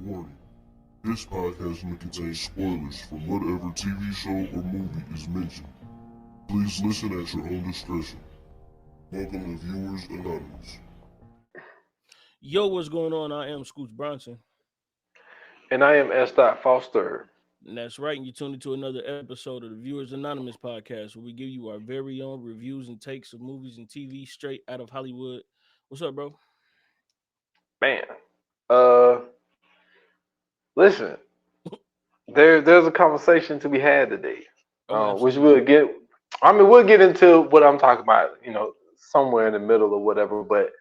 Warning. This podcast may contain spoilers from whatever TV show or movie is mentioned. Please listen at your own discretion. Welcome to Viewers Anonymous. Yo, what's going on? I am Scoots Bronson. And I am S. Foster. And that's right. And you tuned into another episode of the Viewers Anonymous podcast, where we give you our very own reviews and takes of movies and TV straight out of Hollywood. What's up, bro? Man, uh, listen, there's a conversation to be had today, which we'll get. I mean, we'll get into what I'm talking about, somewhere in the middle or whatever. But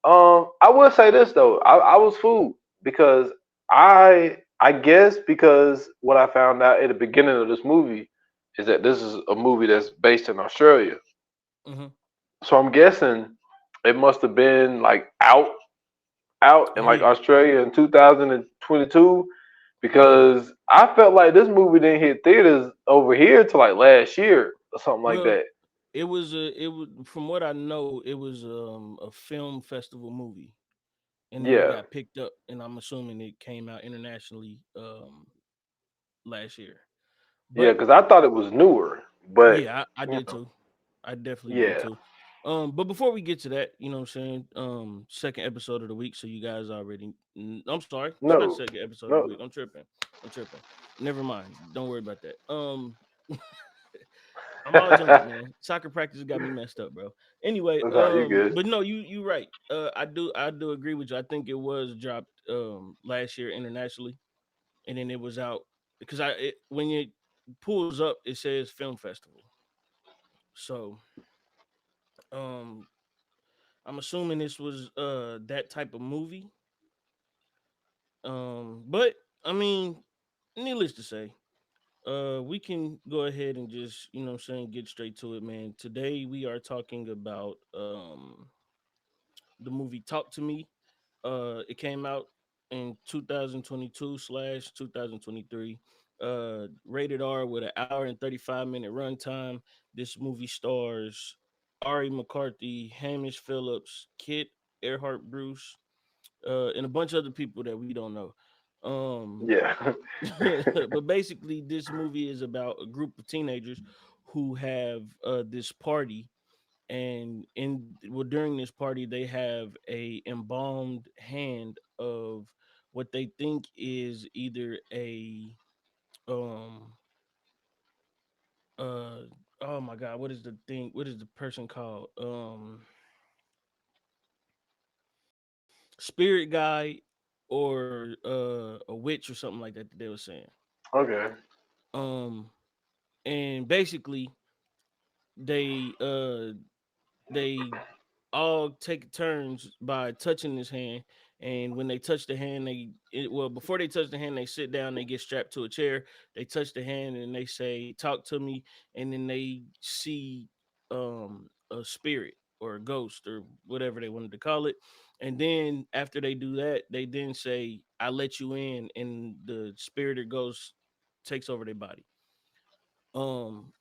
I will say this though, I was fooled because I guess because what I found out at the beginning of this movie is that this is a movie that's based in Australia. Mm-hmm. So I'm guessing it must have been like out in like Australia in 2022 because I felt like this movie didn't hit theaters over here till like last year or something like that. It was from what I know, it was a film festival movie. And then it got picked up, and I'm assuming it came out internationally last year. But, because I thought it was newer. But yeah, I did too. I definitely did too. But before we get to that, you know what I'm saying? Second episode of the week, so you guys already. I'm sorry, it's not second episode of the week. I'm tripping. Never mind. Don't worry about that. I'm all jumping, man. Soccer practice got me messed up, bro. Anyway, but no, you right. I do agree with you. I think it was dropped last year internationally, and then it was out because when it pulls up, it says film festival. So, I'm assuming this was that type of movie. But I mean, needless to say, we can go ahead and just, get straight to it, man. Today we are talking about the movie Talk to Me. It came out in 2022/2023. Rated R with an hour and 35-minute runtime. This movie stars Ari McCarthy, Hamish Phillips, Kit Earhart Bruce, and a bunch of other people that we don't know. But basically, this movie is about a group of teenagers who have this party, and during this party, they have a embalmed hand of what they think is either a uh oh my god, what is the thing? What is the person called? Spirit guide or a witch or something like that they were saying. Okay. And basically they all take turns by touching this hand, and when they touch the hand, before they touch the hand, they sit down, they get strapped to a chair, they touch the hand, and they say, "Talk to me," and then they see a spirit or a ghost or whatever they wanted to call it. And then after they do that, they then say, "I let you in," and the spirit or ghost takes over their body. And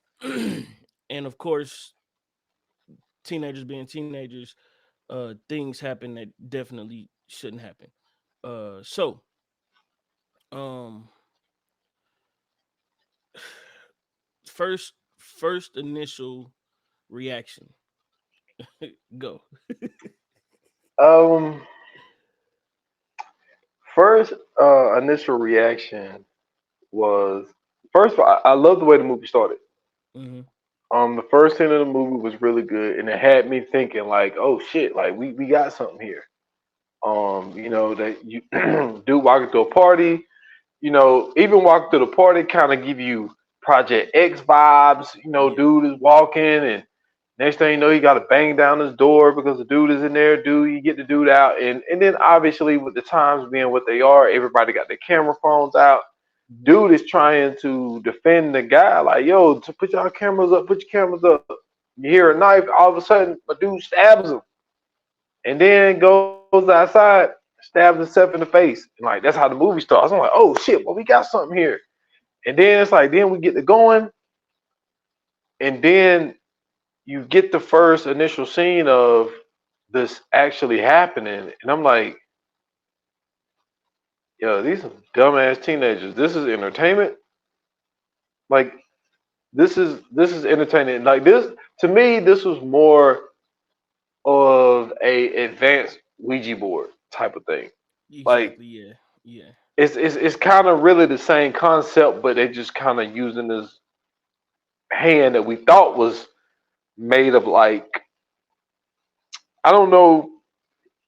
of course, teenagers being teenagers, things happen that definitely shouldn't happen. So um first initial reaction. Go. First initial reaction was first of all, I love the way the movie started. Mm-hmm. The first scene of the movie was really good, and it had me thinking like, "Oh shit! Like we got something here." That you do walking to a party. Even walking to the party kind of give you Project X vibes. Dude is walking, and next thing you know, you got to bang down his door because the dude is in there. You get the dude out, and then obviously with the times being what they are, everybody got their camera phones out. Dude is trying to defend the guy, like, yo, to put your cameras up, put your cameras up. You hear a knife, all of a sudden, a dude stabs him, and then goes outside, stabs himself in the face. And like, that's how the movie starts. I'm like, oh shit, well, we got something here. And then it's like, then we get to going, and then you get the first initial scene of this actually happening, and I'm like, yo, these are dumbass teenagers. This is entertainment. Like this is entertaining. Like this to me, this was more of a advanced Ouija board type of thing. Like Exactly. Yeah. Yeah. it's kind of really the same concept, but they just kind of using this hand that we thought was made of like I don't know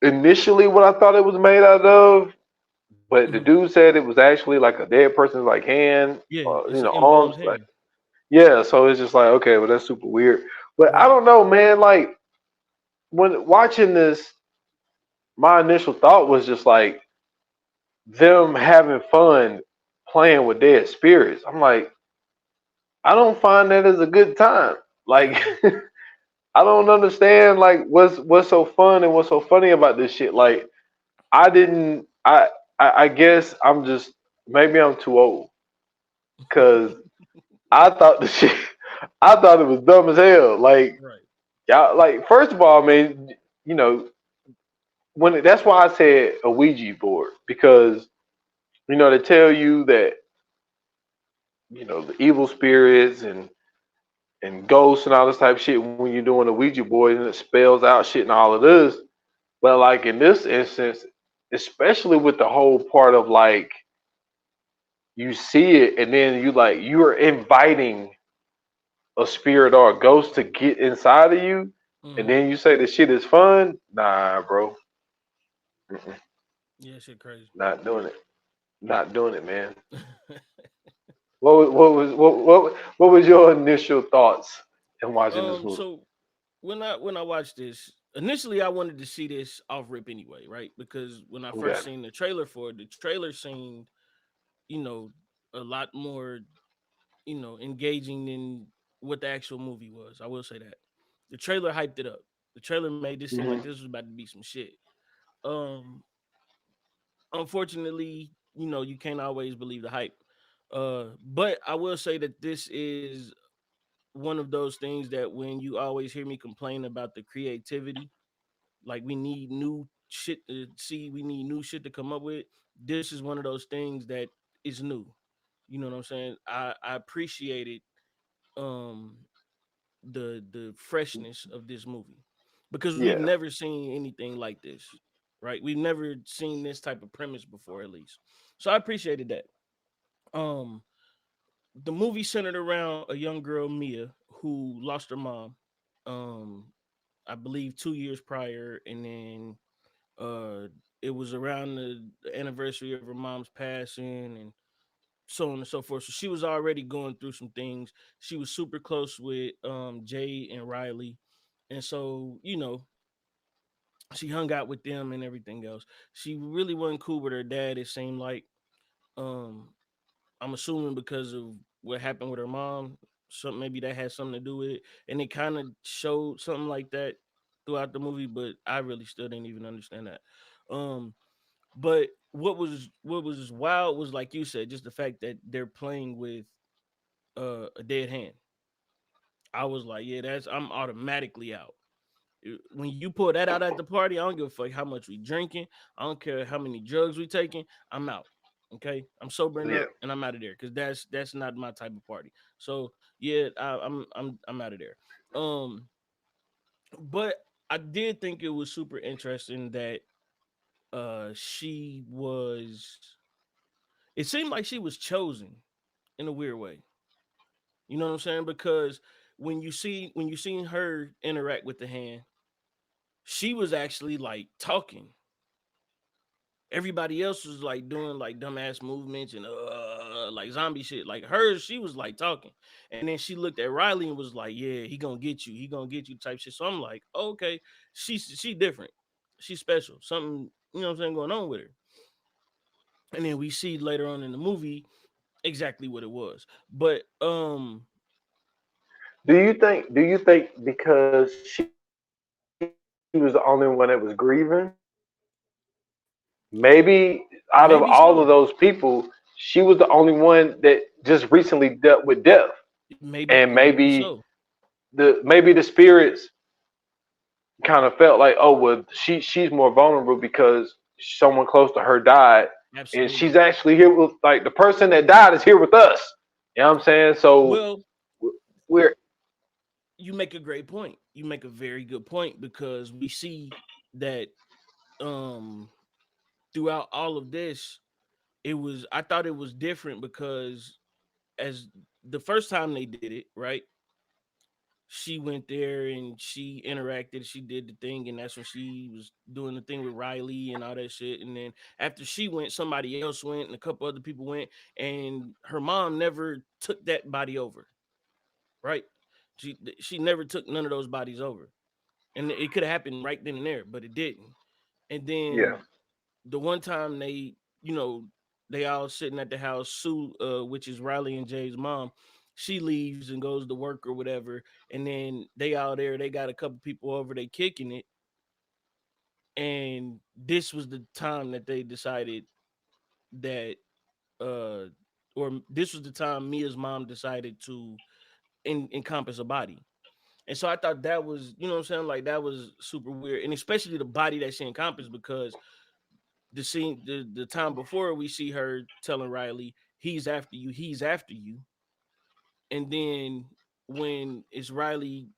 initially what I thought it was made out of, but the Mhm. dude said it was actually like a dead person's like hand, Yeah. It's an arms, embalmed like hand. yeah. So it's just like okay, well that's super weird. But I Right. don't know, man. Like when watching this, my initial thought was just like them having fun playing with dead spirits. I'm like, I don't find that as a good time. I Like agree. I don't understand like what's so fun and what's so funny about this shit. Like I didn't I guess I'm just maybe I'm too old because I thought the shit I thought it was dumb as hell. Like Right. y'all like first of all, man, you know, that's why I said a Ouija board because they tell you that the evil spirits and ghosts and all this type of shit when you're doing a Ouija board and it spells out shit and all of this. But like in this instance, especially with the whole part of like you see it and then you're inviting a spirit or a ghost to get inside of you, and Hmm. then you say the shit is fun. Nah, bro, mm-mm, Yeah. Shit. Crazy. not doing it. Not doing it, man. What was your initial thoughts in watching this movie? So when I watched this, initially I wanted to see this off rip anyway, right? Because when I Okay. first seen the trailer for it, the trailer seemed, you know, a lot more, engaging than what the actual movie was. I will say that. The trailer hyped it up. The trailer made this seem like Hmm. this was about to be some shit. Um, Unfortunately, you can't always believe the hype. But I will say that this is one of those things that when you always hear me complain about the creativity, like we need new shit to see, we need new shit to come up with. This is one of those things that is new. You know what I'm saying? I appreciated um the freshness of this movie because we've Yeah. never seen anything like this, right? We've never seen this type of premise before, at least. So I appreciated that. Um, the movie centered around a young girl, Mia, who lost her mom. Um, I believe 2 years prior, and then uh, it was around the anniversary of her mom's passing, and so on and so forth. So she was already going through some things. She was super close with Jay and Riley. And so, she hung out with them and everything else. She really wasn't cool with her dad, it seemed like. Um, I'm assuming because of what happened with her mom. Something maybe that had something to do with it. And it kind of showed something like that throughout the movie, but I really still didn't even understand that. Um, but what was wild was like you said, just the fact that they're playing with a dead hand. I was like, yeah, that's I'm automatically out. When you pull that out at the party, I don't give a fuck how much we drinking. I don't care how many drugs we taking. I'm out. Okay, I'm sobering Yeah. up and I'm out of there because that's not my type of party. So yeah, I'm out of there. Um, but I did think it was super interesting that she was. It seemed like she was chosen in a weird way. You know what I'm saying? Because when you seen her interact with the hand, she was actually like talking. Everybody else was like doing like dumbass movements and like zombie shit. Like hers, she was like talking. And then she looked at Riley and was like, "Yeah, he gonna get you. He gonna get you." Type shit. So I'm like, okay, she different. She's special. Something what I'm saying going on with her. And then we see later on in the movie exactly what it was. But Do you think because she was the only one that was grieving, maybe out of maybe all of so. those people, she was the only one that just recently dealt with death, and Maybe maybe so. the spirits kind of felt like, oh well, she's more vulnerable because someone close to her died, and Absolutely. she's actually here with like the person that died is here with us. You know what I'm saying? So Well, we're you make a great point. You make a very good point because we see that um throughout all of this, I thought it was different because as the first time they did it, right? She went there and she interacted, she did the thing, and that's when she was doing the thing with Riley and all that shit. And then after she went, somebody else went and a couple other people went, and her mom never took that body over, right? She never took none of those bodies over. And it could have happened right then and there, but it didn't. And yeah. then the one time they all sitting at the house, Sue, which is Riley and Jay's mom, she leaves and goes to work or whatever, and then they out there, they got a couple people over, they kicking it, and this was the time that they decided that, uh, or this was the time Mia's mom decided to encompass a body. And so I thought that was, you know what I'm saying, like that was super weird, and especially the body that she encompassed because the time before we see her telling Riley, he's after you. And then when it's Riley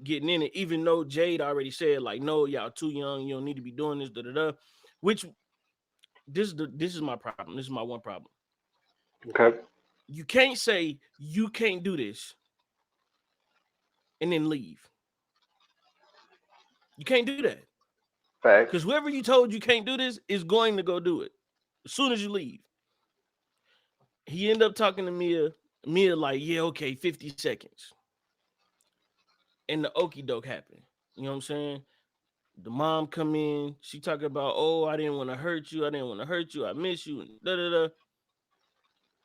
getting in it, even though Jade already said, like, no, y'all too young, you don't need to be doing this, da da da. Which this is my problem. This is my one problem. Okay. You can't say you can't do this and then leave. You can't do that. Facts. Because whoever you told you can't do this is going to go do it as soon as you leave. He ended up talking to Mia. Mia like, yeah, okay, 50 seconds. And the okie doke happened. You know what I'm saying? The mom come in. She talking about, oh, I didn't want to hurt you. I didn't want to hurt you. I miss you. And da da da.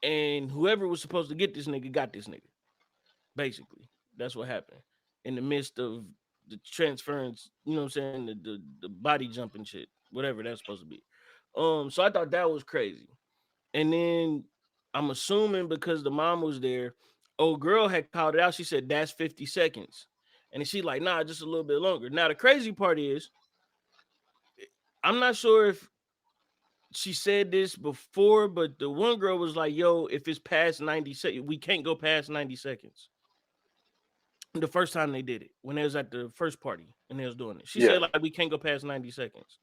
And whoever was supposed to get this nigga got this nigga. Basically, that's what happened in the midst of the transference. You know what I'm saying? The body jumping shit, whatever that's supposed to be. So I thought that was crazy. And then I'm assuming because the mom was there, old girl had called it out. She said, that's 50 seconds. And she like, nah, just a little bit longer. Now, the crazy part is, I'm not sure if she said this before, but the one girl was like, yo, if it's past 90 seconds, we can't go past 90 seconds. The first time they did it, when they was at the first party and they was doing it. She Yeah. said, like, we can't go past 90 seconds.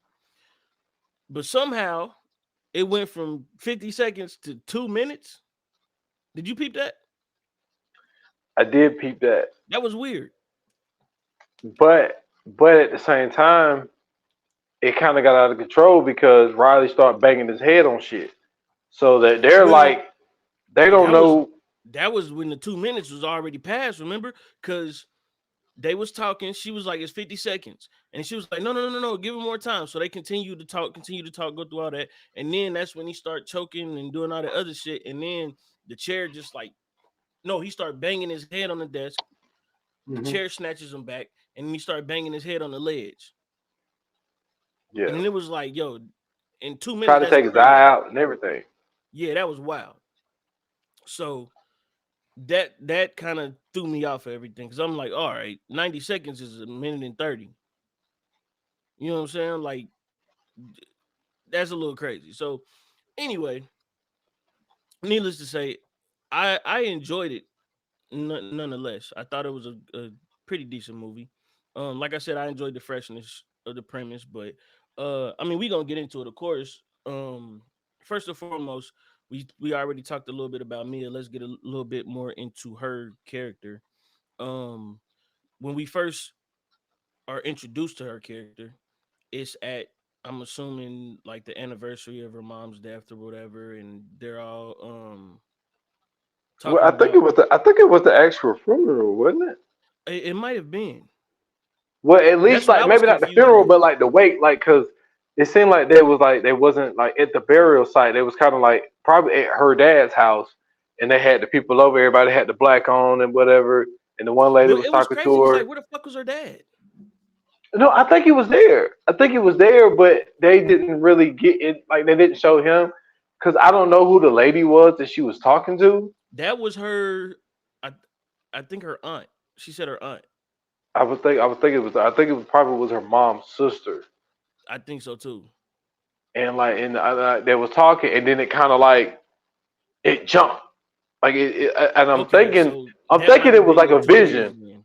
But somehow it went from 50 seconds to 2 minutes. Did you peep that? I did peep that. That was weird. But at the same time, it kind of got out of control because Riley started banging his head on shit. So that they're Well, like, they don't know. that was when the 2 minutes was already passed, remember? Because they was talking. She was like, it's 50 seconds. And she was like, no, give him more time. So they continue to talk, go through all that. And then that's when he started choking and doing all that other shit. And then the chair just like, no, he started banging his head on the desk. The chair snatches him back. And then he started banging his head on the ledge. Yeah. And then it was like, yo, in 2 minutes. Try to take his eye out and everything. Yeah, that was wild. So that kind of threw me off of everything because I'm like, all right, 90 seconds is a minute and 30. You know what I'm saying? Like, that's a little crazy. So anyway, needless to say, I enjoyed it nonetheless. I thought it was a pretty decent movie. Like I said, I enjoyed the freshness of the premise, but I mean, we gonna get into it, of course. First and foremost, we already talked a little bit about Mia. Let's get a little bit more into her character. When we first are introduced to her character, it's at, I'm assuming, like the anniversary of her mom's death or whatever, and they're all talking Well, I think it about. was the actual funeral, wasn't it? It might have been. Well, at That's least what I like was maybe not the confused funeral, with. but like the wake, like because it seemed like they wasn't like at the burial site. They was kind of like probably at her dad's house, and they had the people over. Everybody had the black on and whatever, and the one lady But was it was talking to crazy. It was her. like, where the fuck was her dad? No, I think he was there. I think he was there, but they didn't really get it. Like they didn't show him because I don't know who the lady was that she was talking to. That was her. I I think her aunt. She said her aunt. I would think it was. I think it was probably was her mom's sister. I think so too. and like they was talking, and then it kind of like it jumped, like and I'm Okay, thinking, so I'm that might thinking have it was been like your a teenage vision. then.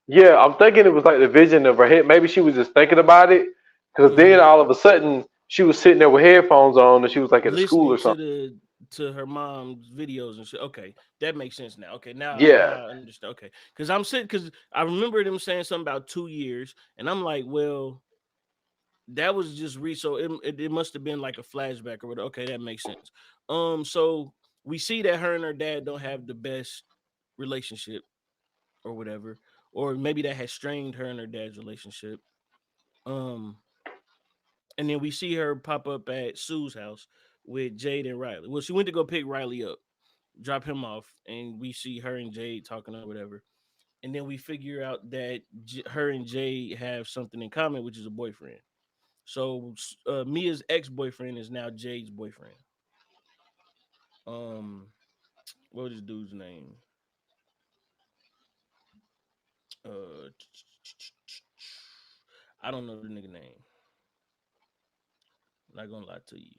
Yeah, I'm thinking it was like the vision of her head. Maybe she was just thinking about it, because Hmm. then all of a sudden she was sitting there with headphones on, and she was like at a school Listening or something. to her mom's videos and shit. Okay, that makes sense now. Okay, now Yeah, I understand. Okay, because I'm sitting because I remember them saying something about 2 years, and I'm like, well, that was just so it must have been like a flashback or whatever. Okay, that makes sense. So we see that her and her dad don't have the best relationship or whatever, or maybe that has strained her and her dad's relationship. Um, and then we see her pop up at Sue's house with Jade and Riley. Well, she went to go pick Riley up, drop him off, and we see her and Jade talking or whatever. And then we figure out that her and Jade have something in common, which is a boyfriend. So Mia's ex-boyfriend is now Jade's boyfriend. Um, what was this dude's name? Uh, I don't know the nigga name. Not gonna lie to you,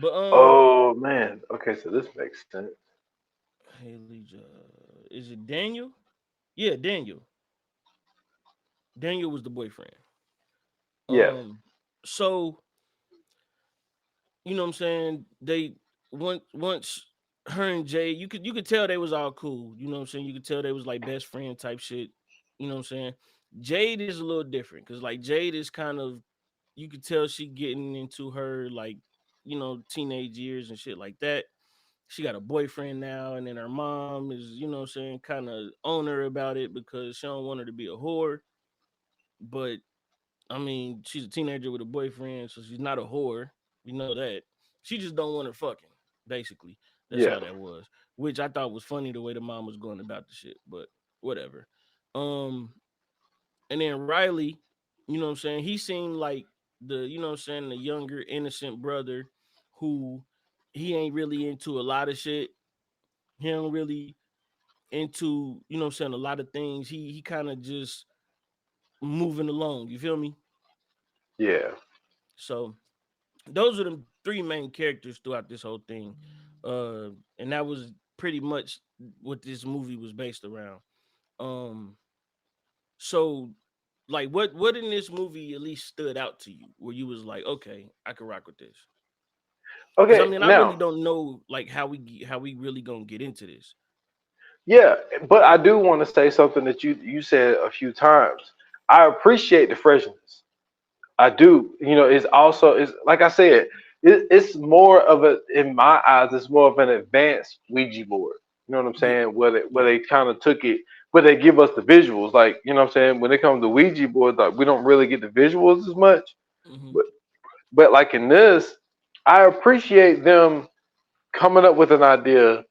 but oh man. Okay, so this makes sense. Haley, is it Daniel? Yeah, Daniel. Daniel was the boyfriend. Yes. Um, so you know what I'm saying? They once her and Jay, you could tell they was all cool. You know what I'm saying? You could tell they was like best friend type shit. You know what I'm saying? Jade is a little different because like Jade is kind of you could tell she getting into her like teenage years and shit like that. She got a boyfriend now, and then her mom is what I'm saying, kind of on her about it because she don't want her to be a whore. But I mean, she's a teenager with a boyfriend, so she's not a whore. We know that. She just don't want her fucking. Basically, that's Yeah. all that was. Which I thought was funny the way the mom was going about the shit, but whatever. Um, and then Riley, you know what I'm saying? He seemed like the younger innocent brother who he ain't really into a lot of shit. He don't really into, what I'm saying, a lot of things. He kind of just moving along. You feel me? Yeah. So those are the three main characters throughout this whole thing. And that was pretty much what this movie was based around. Um, so like what in this movie at least stood out to you where you was like, okay, I can rock with this? Because I Okay. mean, I really Now, don't know like how we really gonna get into this. yeah, but I do want to say something that you said a few times. I appreciate the freshness. I do. It's also it's like I said, it's more of a in my eyes, it's more of an advanced Ouija board. You know what I'm Yeah, saying? Where yeah. they kind of took it, where they give us the visuals. Like what I'm saying, when it comes to Ouija boards, like we don't really get the visuals as much. Hmm. But like in this, I appreciate them coming up with an idea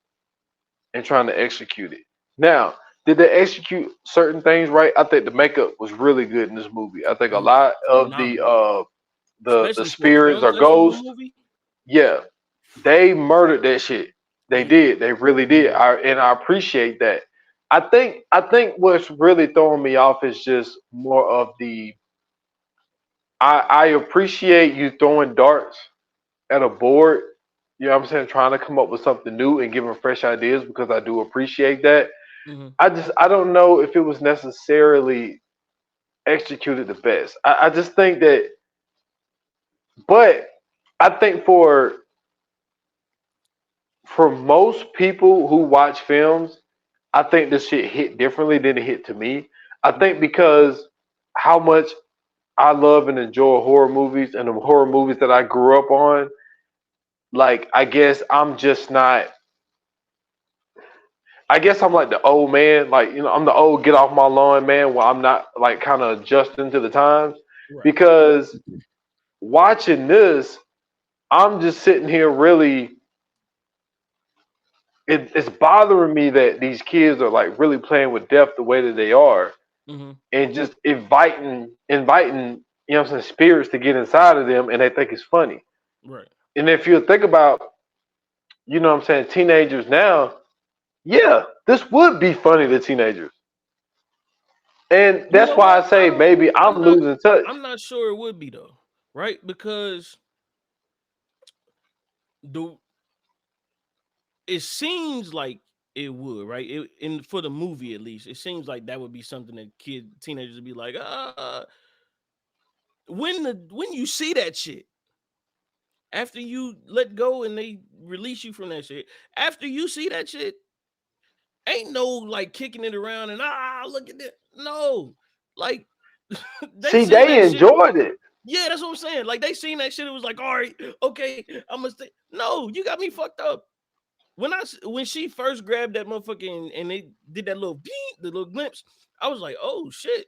and trying to execute it. Now, did they execute certain things right? I think the makeup was really good in this movie. I think a lot of Phenomenal, the especially for a spirits film or festival ghosts, movie. yeah, they murdered that shit. They Yeah, did. They really did. yeah. I appreciate that. I think what's really throwing me off is just more of the I appreciate you throwing darts at a board. You know what I'm saying? Trying to come up with something new and giving fresh ideas because I do appreciate that. Hmm. I don't know if it was necessarily executed the best. I just think that, but I think for most people who watch films, I think this shit hit differently than it hit to me. I think because how much I love and enjoy horror movies and the horror movies that I grew up on, like I guess I'm just not. I guess I'm like the old man, like I'm the old get off my lawn man, where I'm not like kind of adjusting to the times Right. because watching this, I'm just sitting here really. It's bothering me that these kids are like really playing with death the way that they are, Hmm. and just inviting, what I'm saying, spirits to get inside of them, and they think it's funny. Right. And if you think about, what I'm saying, teenagers now, yeah, this would be funny to teenagers, and You that's know why I what? I say don't. maybe I'm I'm not. losing touch. I'm not sure it would be though. right? Because the it seems like it would, right? For the movie at least, it seems like that would be something that teenagers would be like, when you see that shit, after you let go and they release you from that shit, after you see that shit, ain't no like kicking it around and look at that. No, like they See, seen they that shit. enjoyed it. Yeah, that's what I'm saying. Like they seen that shit. It was like, all right, okay, I must. No, you got me fucked up. When she first grabbed that motherfucker and they did that little beep, the little glimpse, I was like, oh shit.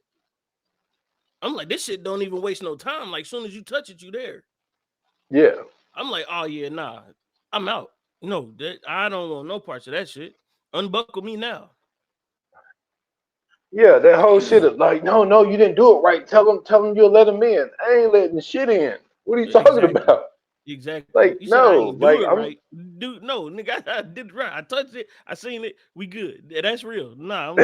I'm like, this shit don't even waste no time. Like, soon as you touch it, you there. Yeah. I'm like, oh yeah, nah, I'm out. No, I don't want no parts of that shit. Unbuckle me now. Yeah, that whole shit of like, no, you didn't do it right. Tell them you'll let him in. I ain't letting the shit in. What are you talking Exactly. about? Exactly. Like, You said I no, ain't like do it I'm right. Dude, no, nigga, I did it right. I touched it. I seen it. We good. That's real. Nah, I'm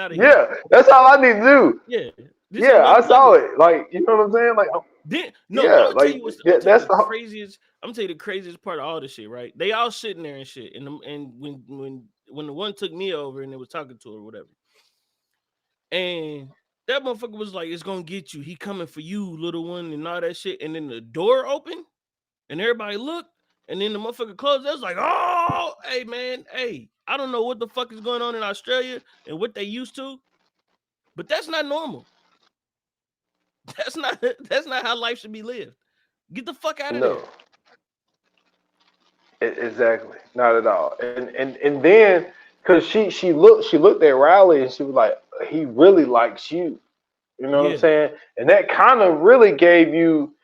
out of here. yeah, that's all I need to do. Yeah. This ain't Yeah, no I saw play. it. Like, you know what I'm saying? Like, I'm yeah, gonna tell like you I'm yeah, gonna tell you that's the the craziest. I'm gonna tell you the craziest part of all this shit, right? They all sitting there and shit. And when the one took me over and they was talking to her or whatever. And that motherfucker was like, it's gonna get you. He coming for you, little one, and all that shit. And then the door opened and everybody looked, and then the motherfucker closed. They was like, oh, hey, man, hey, I don't know what the fuck is going on in Australia and what they used to, but that's not normal. That's not how life should be lived. Get the fuck out of no, there. exactly, not at all. And then because she looked at Riley and she was like, he really likes you. You know what I'm Yeah. saying? And that kind of really gave you,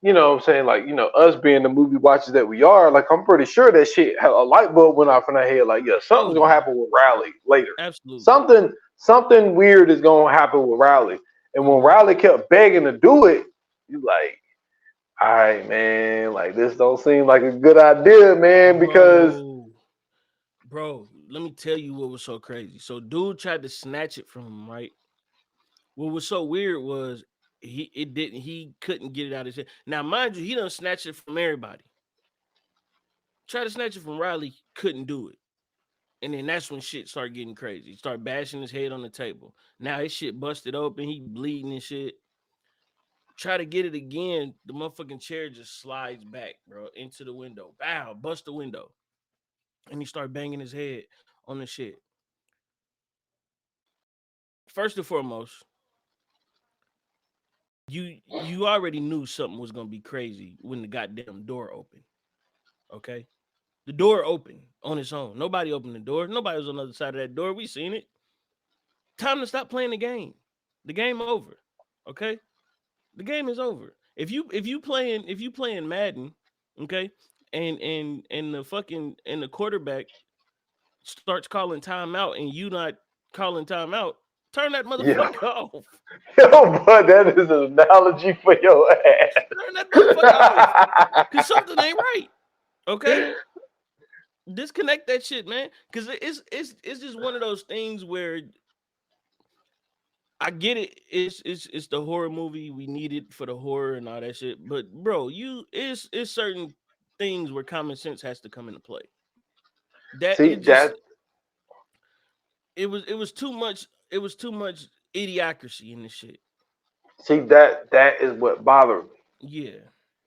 you know what I'm saying, like, us being the movie watchers that we are, like, I'm pretty sure that shit, a light bulb went off in our head, like, yeah, Oh something's gonna yeah. happen with Riley later. Absolutely. Something weird is gonna happen with Riley. And when Riley kept begging to do it, you like, all right, man, like, this don't seem like a good idea, man, because Bro, let me tell you what was so crazy. So dude tried to snatch it from him, right? What was so weird was he couldn't get it out of his head. Now, mind you, he done snatched it from everybody. Tried to snatch it from Riley, couldn't do it. And then that's when shit started getting crazy. He started bashing his head on the table. Now his shit busted open. He bleeding and shit. Try to get it again. The motherfucking chair just slides back, bro, into the window. Bow, bust the window. And he started banging his head on the shit. First and foremost, you already knew something was gonna be crazy when the goddamn door opened. Okay? The door opened on its own. Nobody opened the door. Nobody was on the other side of that door. We seen it. Time to stop playing the game. The game over. Okay? The game is over. If you playing Madden, okay, and the quarterback starts calling timeout and you not calling timeout, turn that motherfucker off. Yo, but that is an analogy for your ass. Turn that motherfucker off. Cause something ain't right. Okay? Disconnect that shit, man. Cause it's just one of those things where I get it. It's the horror movie. We need it for the horror and all that shit. But bro, it's certain things where common sense has to come into play. See, It was too much. It was too much idiocracy in this shit. see that is what bothered me. Yeah.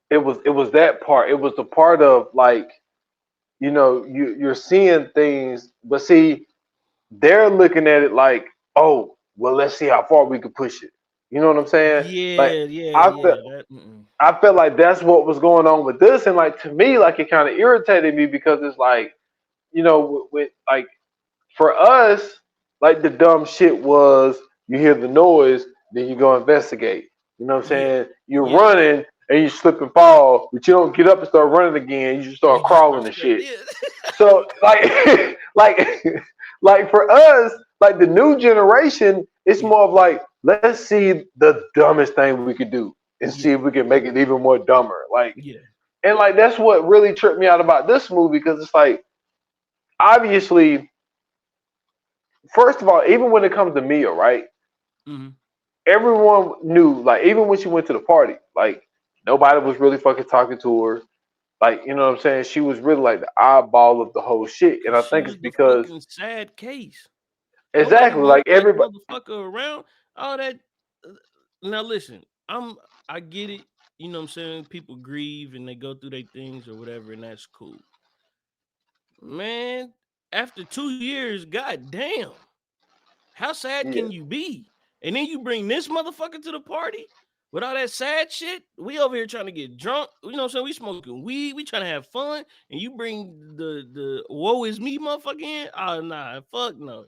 It was that part. It was the part of like, you're seeing things, but see, they're looking at it like, oh, well, let's see how far we can push it. You know what I'm saying? Like, I felt like that's what was going on with this, and like to me, like it kind of irritated me because it's like, with like for us, like the dumb shit was you hear the noise, then you go investigate. You know what I'm saying? You're running and you slip and fall, but you don't get up and start running again. You just start crawling and shit. Yeah. So like like for us, like the new generation, it's more of like, let's see the dumbest thing we could do and see if we can make it even more dumber. Like, and like that's what really tripped me out about this movie, because it's like, obviously, first of all, even when it comes to Mia, right? Mm-hmm. everyone knew, like, even when she went to the party, like, nobody was really fucking talking to her. Like, you know what I'm saying? She was really like the eyeball of the whole shit. And Cause I she think it's was the because fucking sad case. Nobody exactly be the like hype everybody. motherfucker around. All that. Now listen, I get it. You know what I'm saying? People grieve and they go through their things or whatever, and that's cool. Man, after 2 years, god damn. How sad Yeah, can you be? And then you bring this motherfucker to the party with all that sad shit. We over here trying to get drunk. You know what I'm saying? We smoking weed. We trying to have fun. And you bring the woe is me motherfucker in. Oh nah, fuck no.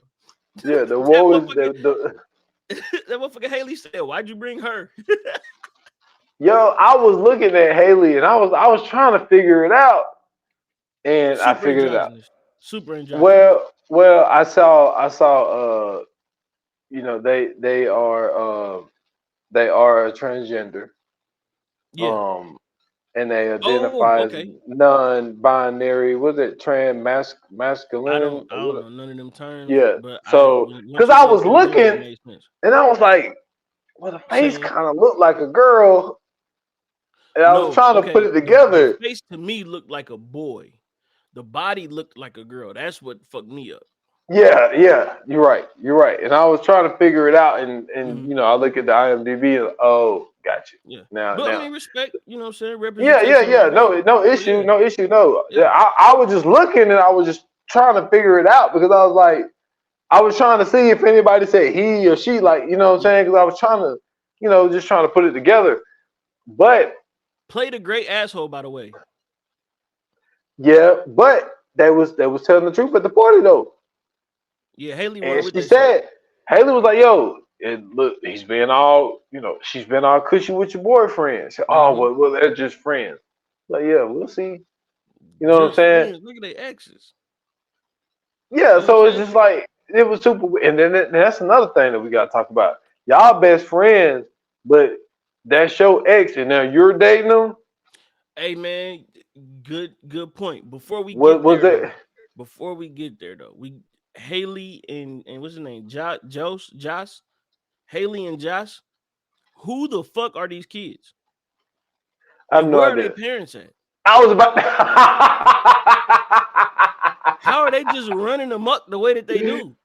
yeah. The that woe is motherfucker, the that motherfucker Haley said, why'd you bring her? yo. I was looking at Haley and I was trying to figure it out, and I Super figured it out. androgynous. Super androgynous. Well, I saw. You know, they are a transgender. Yeah. Um, and they Oh, identify as okay. non-binary. Was it masculine? I Or don't what? know none of them terms, Yeah. but So, once because you I said was transgender, it looking made sense. and I was like, well, the face Same. kind of looked like a girl, and I was No, trying to put okay. it The together. face to me looked like a boy. The body looked like a girl. That's what fucked me up. Yeah, yeah, you're right. You're right. And I was trying to figure it out, and Mhm. I look at the IMDb and oh, got you. Yeah. Now, But I now. mean, respect, you know what I'm saying? Yeah, yeah, Representation yeah. all day. No, no So issue, yeah, no issue. No, yeah. I was just looking and I was just trying to figure it out because I was like, I was trying to see if anybody said he or she, like, you know what I'm Yeah. saying? Because I was trying to, just trying to put it together. But Played a great asshole, by the way. yeah, but they was telling the truth at the party though, Yeah, Haley and won with she that shit. said Haley was like, "Yo, and look, he's been all, she's been all cushy with your boyfriend." She said, "Oh, Mm-hmm. well, they're just friends." Like, yeah, we'll see. You know what I'm Just saying? friends. Look at their exes. Yeah, You know what so I'm it's saying? just like it was super. And then that's another thing that we got to talk about. Y'all best friends, but that's your ex, and now you're dating them. Hey man, good point. Before we What get was there it? though, we Haley and what's his name? Josh, Haley and Josh. Who the fuck are these kids? I have And no where are their idea. parents at? I was about. How are they just running amok the way that they do?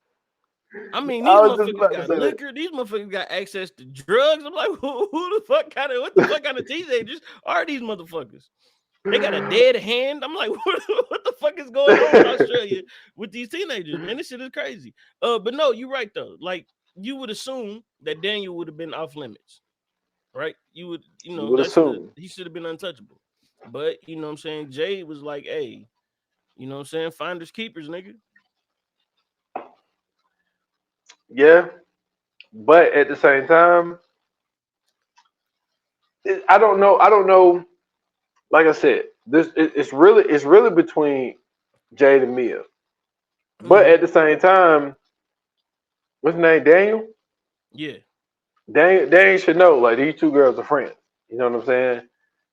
I mean, these I was just motherfuckers about to got say that. liquor. These motherfuckers got access to drugs. I'm like, who the fuck what the fuck kind of teenagers are these motherfuckers? They got a dead hand. I'm like, what the fuck is going on in Australia with these teenagers, man? This shit is crazy. But no, you're right though. Like, you would assume that Daniel would have been off limits, right? You would, You would that's assume. he should have been untouchable. But you know what I'm saying? Jay was like, hey, you know what I'm saying? Finders keepers, nigga. Yeah, but at the same time, I don't know. I don't know. Like I said, it's really between Jade and Mia. But Mm-hmm. at the same time, what's his name? Daniel. Yeah. Daniel should know. Like, these two girls are friends. You know what I'm saying?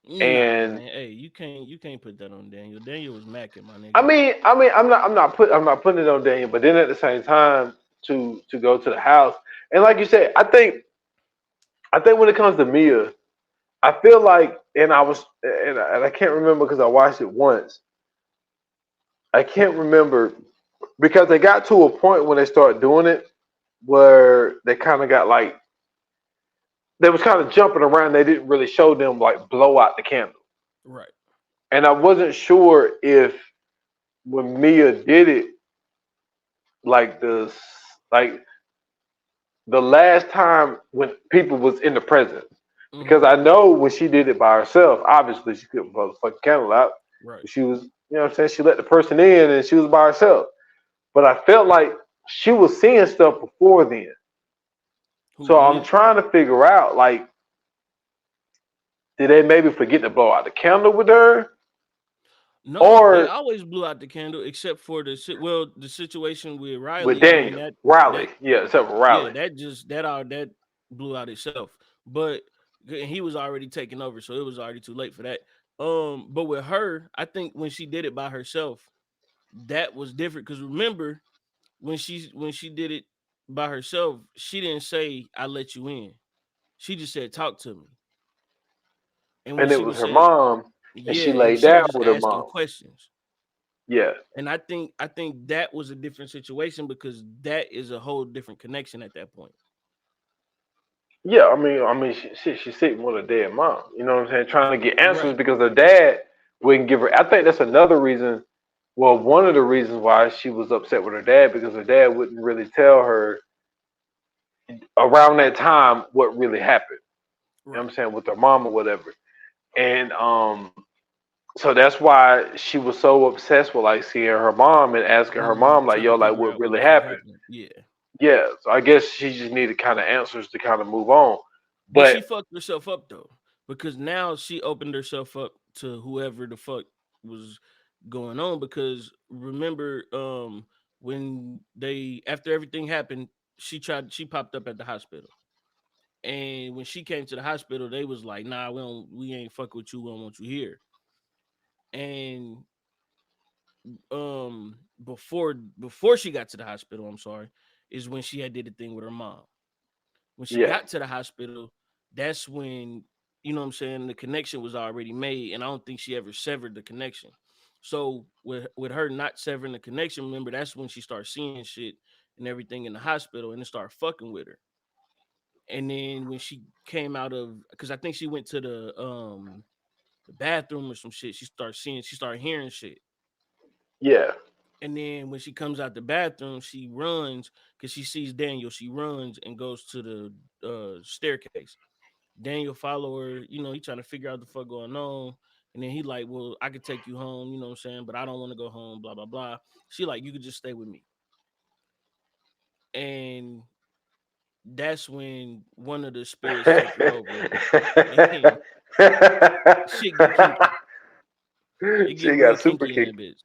Nah, And man. Hey, you can't put that on Daniel. Daniel was macking, my I nigga. mean, I'm not putting it on Daniel. But then at the same time, to go to the house, and like you said, I think when it comes to Mia, I feel like, and I can't remember because I watched it once. I can't remember because they got to a point when they started doing it where they kind of got like they was kind of jumping around. They didn't really show them like blow out the candle, Right. and I wasn't sure if when Mia did it, like like the last time when people was in the presence, Mm-hmm. because I know when she did it by herself, obviously she couldn't blow the fucking candle out. Right. She was, what I'm saying, she let the person in and she was by herself. But I felt like she was seeing stuff before then. Who, So I'm Mia? trying to figure out, like, did they maybe forget to blow out the candle with her? No, they Or always blew out the candle except for the situation with with Riley. I mean Daniel? that Riley. Yeah, except for yeah, Riley. that blew out itself. But he was already taking over, so it was already too late for that. But with her, I think when she did it by herself, that was different. Because remember, when she did it by herself, she didn't say I let you in. She just said, "Talk to me." And when And it she was was her saying, mom, and yeah, she and laid she was down just with her asking mom. questions. Yeah. And I think that was a different situation because that is a whole different connection at that point. Yeah, she's sitting with her dead mom. You know what I'm saying? Trying to get answers Right. because her dad wouldn't give her. I think that's another reason. Well, one of the reasons why she was upset with her dad because her dad wouldn't really tell her around that time what really happened. You know what Right. I'm saying, with her mom or whatever. And so that's why she was so obsessed with like seeing her mom and asking her mom like, Trying to yo, like figure what out what really the fuck happened. happened. Yeah. Yeah. So I guess she just needed kind of answers to kind of move on. But she But fucked herself up though, because now she opened herself up to whoever the fuck was going on. Because remember, when they after everything happened, she popped up at the hospital. And when she came to the hospital, they was like, "Nah, we ain't fuck with you. We don't want you here." And before she got to the hospital, I'm sorry, is when she had did the thing with her mom. When she yeah, got to the hospital, that's when, you know what I'm saying, the connection was already made, and I don't think she ever severed the connection. So with her not severing the connection, remember that's when she started seeing shit and everything in the hospital, and it started fucking with her. And then when she came out of, because I think she went to the bathroom or some shit, she started hearing shit. yeah, And then when she comes out the bathroom, she runs because she sees Daniel. She runs and goes to the staircase. Daniel follow her, he trying to figure out the fuck going on. And then he like, well, I could take you home, you know what I'm saying? But I don't want to go home, blah, blah, blah. She like, you could just stay with me. And that's when one of the spirits take her over. And shit get kinky. It she get real got super kinky in kick. that bitch.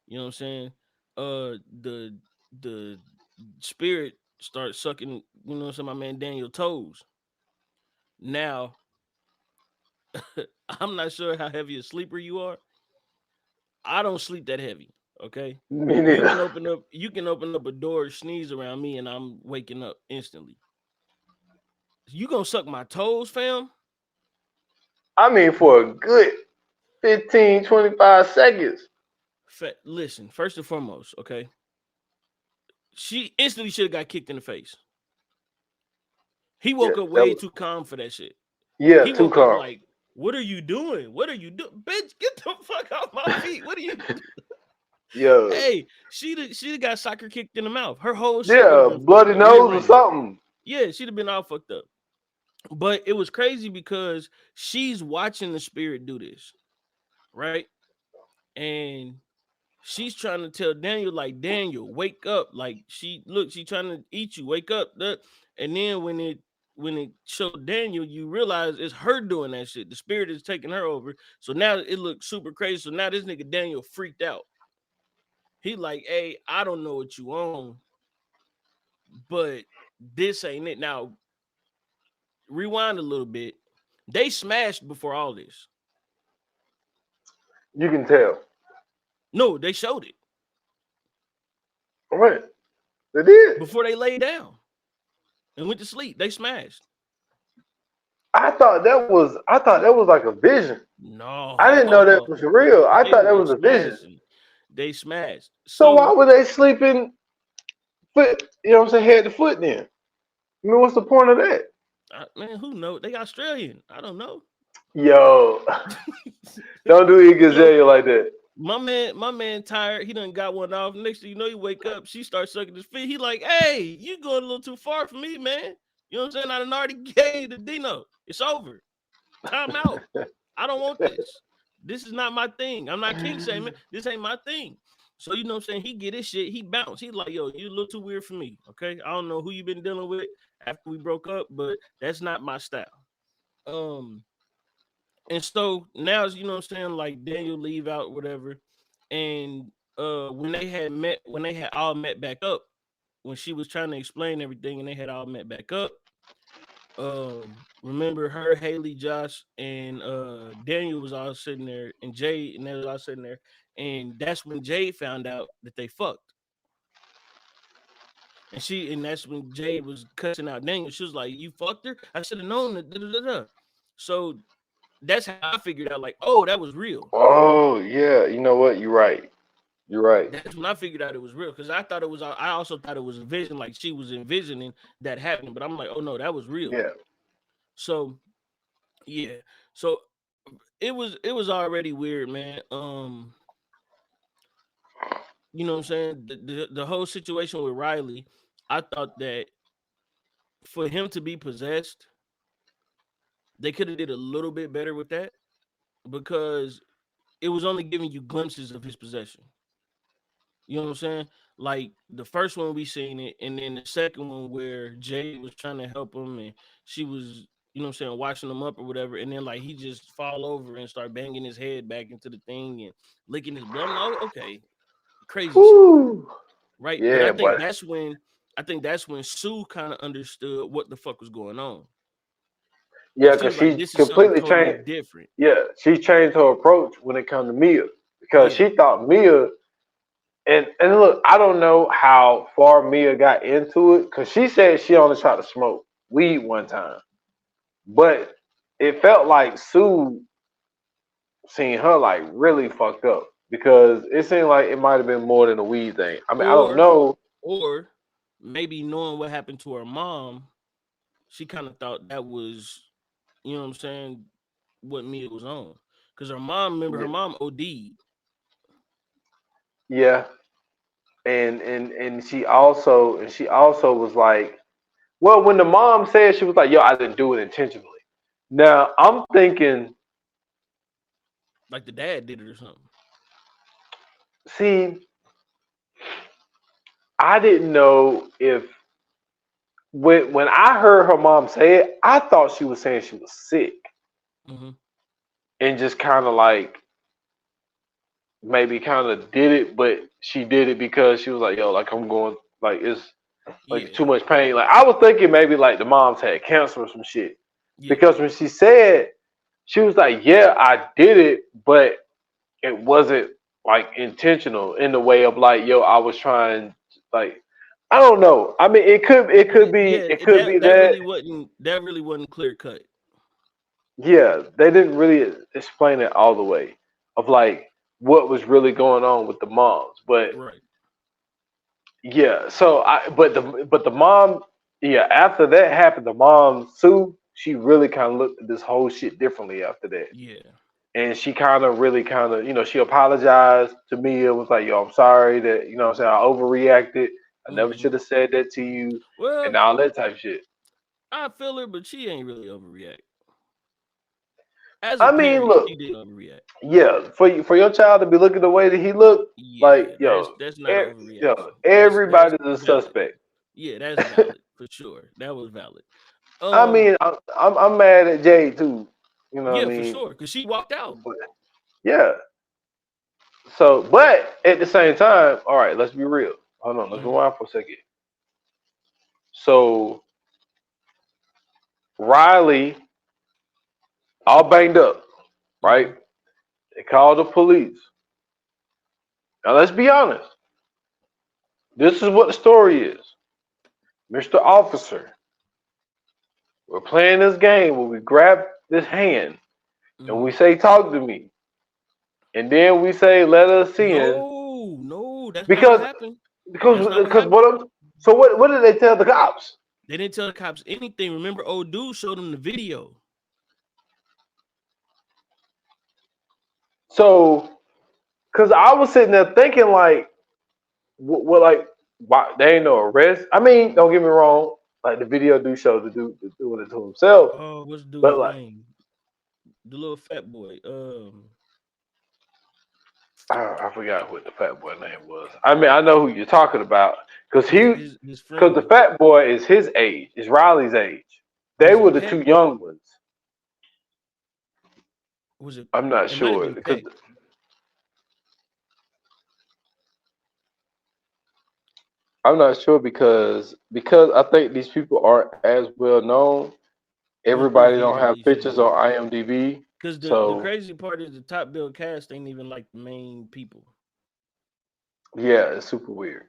You know what I'm saying? The spirit starts sucking, you know what I'm saying, my man Daniel toes. Now, I'm not sure how heavy a sleeper you are. I don't sleep that heavy. Okay. Me You neither. can open up a door, sneeze around me, and I'm waking up instantly. You gonna suck my toes, fam? I mean, for a good 15, 25 seconds. Listen, first and foremost, okay. She instantly should have got kicked in the face. He Yeah, woke up that way was, too calm for that shit. yeah, He too woke up calm. like, "What are you doing? What are you doing, bitch? Get the fuck off my feet! What are you?" Yeah, Hey, she'd have got soccer kicked in the mouth. Her whole shit would have yeah, been fucked bloody up, nose or rearranged. something. Yeah, she'd have been all fucked up. But it was crazy because she's watching the spirit do this, right? And she's trying to tell Daniel, like, Daniel, wake up. Like, she trying to eat you, wake up. And then when it showed Daniel, you realize it's her doing that shit. The spirit is taking her over. So now it looks super crazy. So now this nigga Daniel freaked out. He like, hey, I don't know what you on, but this ain't it. Now, rewind a little bit. They smashed before all this. You can tell. No, they showed it All right, they did. before they laid down and went to sleep. They smashed. I thought that was like a vision. I didn't know that No, was real. I they thought that were was a vision. smashing. They smashed. So why So, were they sleeping foot? You know what I'm saying, head to foot? Then I mean, what's the point of that? man, who knows? They Australian. I don't know. Yo, don't do Yo, Igazania like that. my man tired. He done got one off. Next thing you know, you wake up, she starts sucking his feet. He like, hey, you going a little too far for me, man. You know what I'm saying? I done already gave the Dino. It's over. Time out. I don't want this. This is not my thing. I'm not king shaming. This ain't my thing. So you know what I'm saying? He get his shit. He bounce. He like, yo, you look too weird for me. Okay. I don't know who you been dealing with after we broke up, but that's not my style. Um, and so now, you know what I'm saying, like Daniel leave out, whatever. And when they had all met back up, when she was trying to explain everything and they had all met back up, remember her, Haley, Josh, and Daniel was all sitting there, and Jay, and they was all sitting there, and that's when Jay found out that they fucked. And that's when Jade was cussing out Daniel. She was like, "You fucked her." I should have known that. Da, da, da, da. So that's how I figured out, like, oh, that was real. Oh yeah, you know what? You're right. You're right. That's when I figured out it was real, because I thought it was. I also thought it was a vision, like she was envisioning that happening. But I'm like, oh no, that was real. Yeah. So yeah, so it was already weird, man. You know what I'm saying? The whole situation with Riley, I thought that for him to be possessed, they could have did a little bit better with that, because it was only giving you glimpses of his possession. You know what I'm saying? Like the first one we seen it, and then the second one where Jade was trying to help him and she was, you know what I'm saying, watching him up or whatever, and then like he just fall over and start banging his head back into the thing and licking his blood. I'm like, okay, crazy shit, Woo. right? But Yeah, but I think that's when Sue kind of understood what the fuck was going on. yeah, She because was like, she this is something completely totally changed. different. Yeah, she changed her approach when it comes to Mia because Yeah. she thought Mia. And look, I don't know how far Mia got into it because she said she only tried to smoke weed one time, but it felt like Sue seen her like really fucked up because it seemed like it might have been more than a weed thing. I mean, I don't Or know. or maybe knowing what happened to her mom, she kind of thought that was, you know what I'm saying, what Mia was on. Because her mom, remember, her mom OD'd. Yeah, and she also was like, well, when the mom said she was like, yo, I didn't do it intentionally. Now I'm thinking, Like the dad did it or something. see, I didn't know if when I heard her mom say it, I thought she was saying she was sick Mm-hmm. and just kind of like maybe kind of did it, but she did it because she was like, yo, like I'm going, like it's like Yeah. too much pain. Like I was thinking maybe like the mom's had cancer or some shit Yeah. because when she said, she was like, yeah, I did it, but it wasn't like intentional in the way of like, yo, I was trying, like, I don't know. I mean, it could be that. That really wasn't clear cut. Yeah, they didn't really explain it all the way of like what was really going on with the moms, but Right. yeah. So but the mom, yeah. After that happened, the mom Sue, she really kind of looked at this whole shit differently after that. Yeah. And she kind of really kind of, she apologized to me. It was like, yo, I'm sorry that, what I'm saying, I overreacted. I never Mm-hmm. should have said that to you and Well, all that type of shit. I feel her, but she ain't really overreact. As a I mean, parent, look, she did overreact. yeah, for your child to be looking the way that he looked, like, Yeah, yo, that's not an yo, overreaction. That's everybody's a valid. suspect. Yeah, that's valid for sure. That was valid. I mean, I'm mad at Jay too. You know what I Yeah, for mean? sure. Cause she walked out. But yeah. So, but at the same time, all right, let's be real. Hold on, let's Mhm. go on for a second. So Riley, all banged up, right? Mhm. They called the police. Now let's be honest. This is what the story is. Mr. Officer, we're playing this game where we grab this hand and we Mhm. say, talk to me. And then we say, let us in. No, that's not what Because happened. That's because not what because happened. what did they tell the cops? They didn't tell the cops anything. Remember, old dude showed them the video. So because I was sitting there thinking like, what like why they ain't no arrest. I mean, don't get me wrong, like the video do show the dude doing it to himself. Oh, what's the But dude's like name? The little fat boy. I forgot what the fat boy name was. I mean, I know who you're talking about because His because the friend. fat boy is his age, is Riley's age. They Was were it the Peck? two young ones. Was it? I'm not It might have sure been because Peck. because I think these people aren't as well known. Which one Everybody is don't it? have You pictures saying? on IMDb, Because the so crazy part is the top bill cast ain't even like the main people. yeah, it's super weird.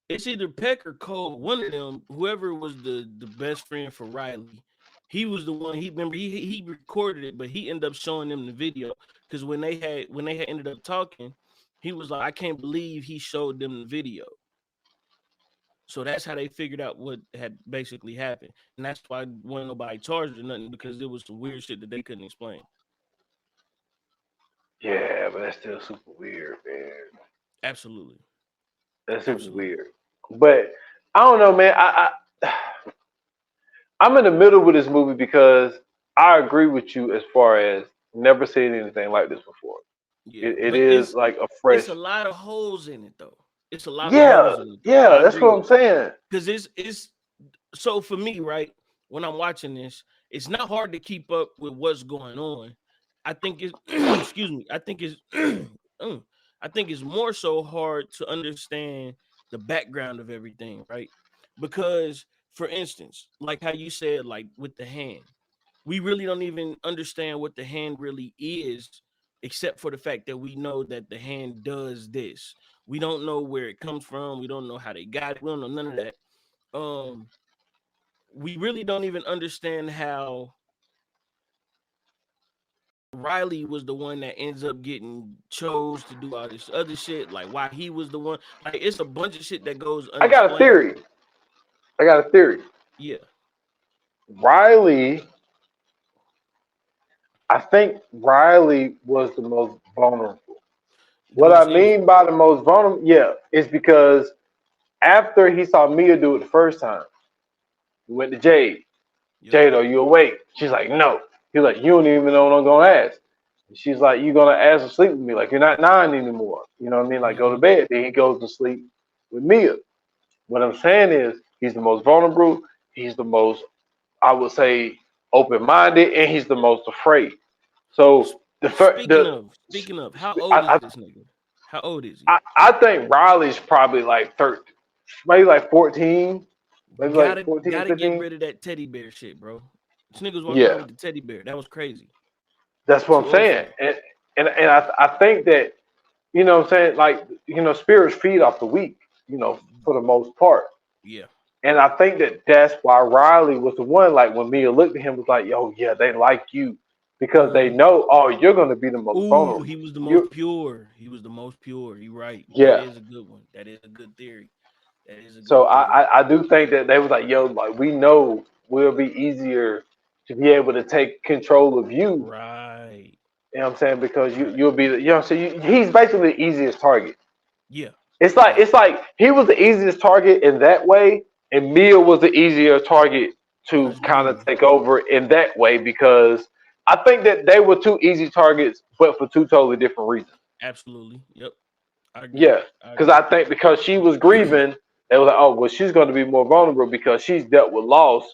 It's either Peck or Cole. One of them, whoever was the best friend for Riley, he was the one. He recorded it, but he ended up showing them the video because when they had ended up talking, he was like, I can't believe he showed them the video. So that's how they figured out what had basically happened, and that's why wasn't nobody charged or nothing because there was some weird shit that they couldn't explain. Yeah, but that's still super weird, man. Absolutely. That's super weird. But I don't know, man. I'm in the middle with this movie because I agree with you as far as never seen anything like this before. Yeah, It is like a fresh. It's a lot of holes in it, though. It's a lot of holes in it. Yeah, that's what I'm saying. Because it's so for me, right? When I'm watching this, it's not hard to keep up with what's going on. I think it's excuse me. I think it's more so hard to understand the background of everything, right? Because, for instance, like how you said, like with the hand, we really don't even understand what the hand really is, except for the fact that we know that the hand does this. We don't know where it comes from. We don't know how they got it. We don't know none of that. We really don't even understand how Riley was the one that ends up getting chose to do all this other shit. Like why he was the one. Like it's a bunch of shit that goes unexplained. I got a theory. Yeah. Riley, I think Riley was the most vulnerable. What I mean by the most vulnerable, is because after he saw Mia do it the first time, he went to Jade. Yep. Jade, are you awake? She's like, no. He's like, you don't even know what I'm going to ask. And she's like, you're going to ask to sleep with me. Like, you're not 9 anymore. You know what I mean? Like, go to bed. Then he goes to sleep with Mia. What I'm saying is he's the most vulnerable. He's the most, I would say, open-minded. And he's the most afraid. So, Speaking of, how old is this nigga? How old is he? I think Riley's probably like 13, maybe like 14. Maybe like 14, gotta 15. get rid of that teddy bear shit, bro. This nigga was walking around with the teddy bear. That was crazy. That's what I'm saying. And I think that, you know what I'm saying, like, you know, spirits feed off the weak, you know, for the most part. Yeah. And I think that that's why Riley was the one, like, when Mia looked at him, was like, yo, yeah, they like you. Because they know, oh, you're going to be the most vulnerable. He was the most pure. He was the most pure. You're right. Yeah. That is a good one. That is a good theory. I do think that they was like, yo, like, we know we'll be easier to be able to take control of you. Right. You know what I'm saying? Because you'll be, you know what I'm saying? He's basically the easiest target. Yeah. It's like he was the easiest target in that way, and Mia was the easier target to kind of take over in that way, because I think that they were two easy targets, but for two totally different reasons. Absolutely. Yep. Yeah, because I think because she was grieving, they were like, oh, well, she's going to be more vulnerable because she's dealt with loss,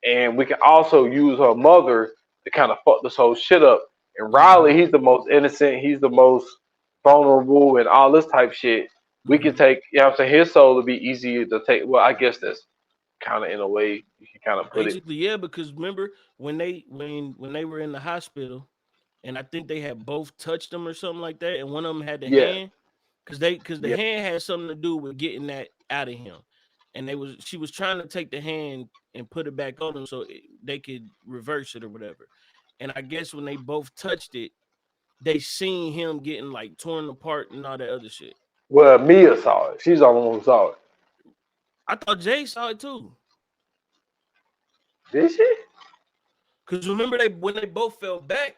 and we can also use her mother to kind of fuck this whole shit up. And Riley, he's the most innocent, he's the most vulnerable, and all this type shit. We can take, you know what I'm saying, his soul to be easier to take. Well, I guess that's kind of in a way you can kind of put basically, yeah, because remember when they were in the hospital, and I think they had both touched them or something like that, and one of them had the hand, because the hand had something to do with getting that out of him, and she was trying to take the hand and put it back on him so they could reverse it or whatever, and I guess when they both touched it, they seen him getting like torn apart and all that other shit. Well, Mia saw it. She's the only one who saw it. I thought Jay saw it too. Did she? Because remember when they both fell back,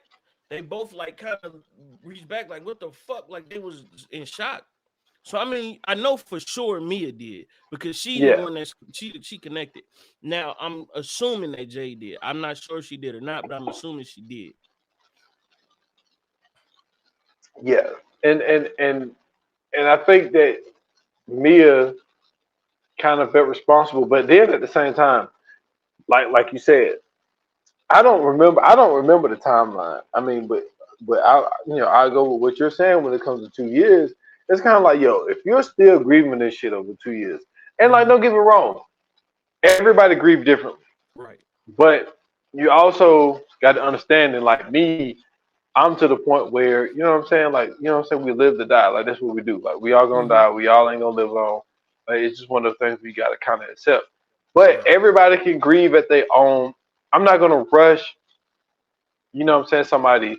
they both like kind of reached back like, what the fuck? Like they was in shock. So I mean, I know for sure Mia did, because she's the one that she connected. Now I'm assuming that Jay did. I'm not sure if she did or not, but I'm assuming she did. Yeah. And I think that Mia kind of felt responsible, but then at the same time, like you said, I don't remember the timeline. I mean, but I go with what you're saying when it comes to 2 years. It's kind of like, yo, if you're still grieving this shit over 2 years, and like, don't get me wrong, everybody grieves differently, right? But you also got to understand, and like me, I'm to the point where, you know what I'm saying, like, you know what I'm saying, we live to die. Like, that's what we do. Like, we all gonna die. We all ain't gonna live long. Like, it's just one of the things we gotta kind of accept. But everybody can grieve at their own. I'm not gonna rush, you know what I'm saying, somebody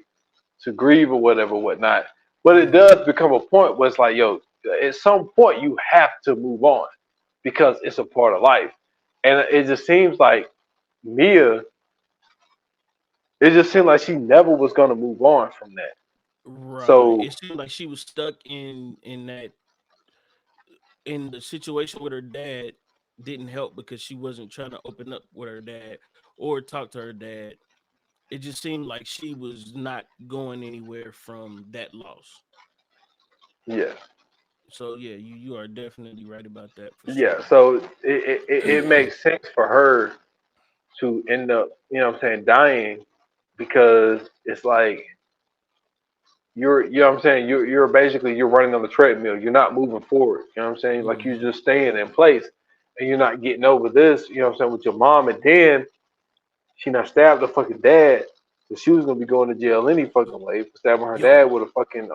to grieve or whatever, whatnot. But it does become a point where it's like, yo, at some point you have to move on because it's a part of life. And it just seems like Mia, it just seemed like she never was gonna move on from that. Right. So It seemed like she was stuck in the situation with her dad didn't help because she wasn't trying to open up with her dad or talk to her dad. It just seemed like she was not going anywhere from that loss. yeah, So yeah, you are definitely right about that for yeah. sure. So it makes sense for her to end up, you know what I'm saying, dying because it's like you know what I'm saying, you're basically you're running on the treadmill. You're not moving forward. You know what I'm saying? Like you're Hmm. just staying in place and you're not getting over this, you know what I'm saying, with your mom. And then she not stabbed her fucking dad. So she was gonna be going to jail any fucking way for stabbing her Yo, dad with a fucking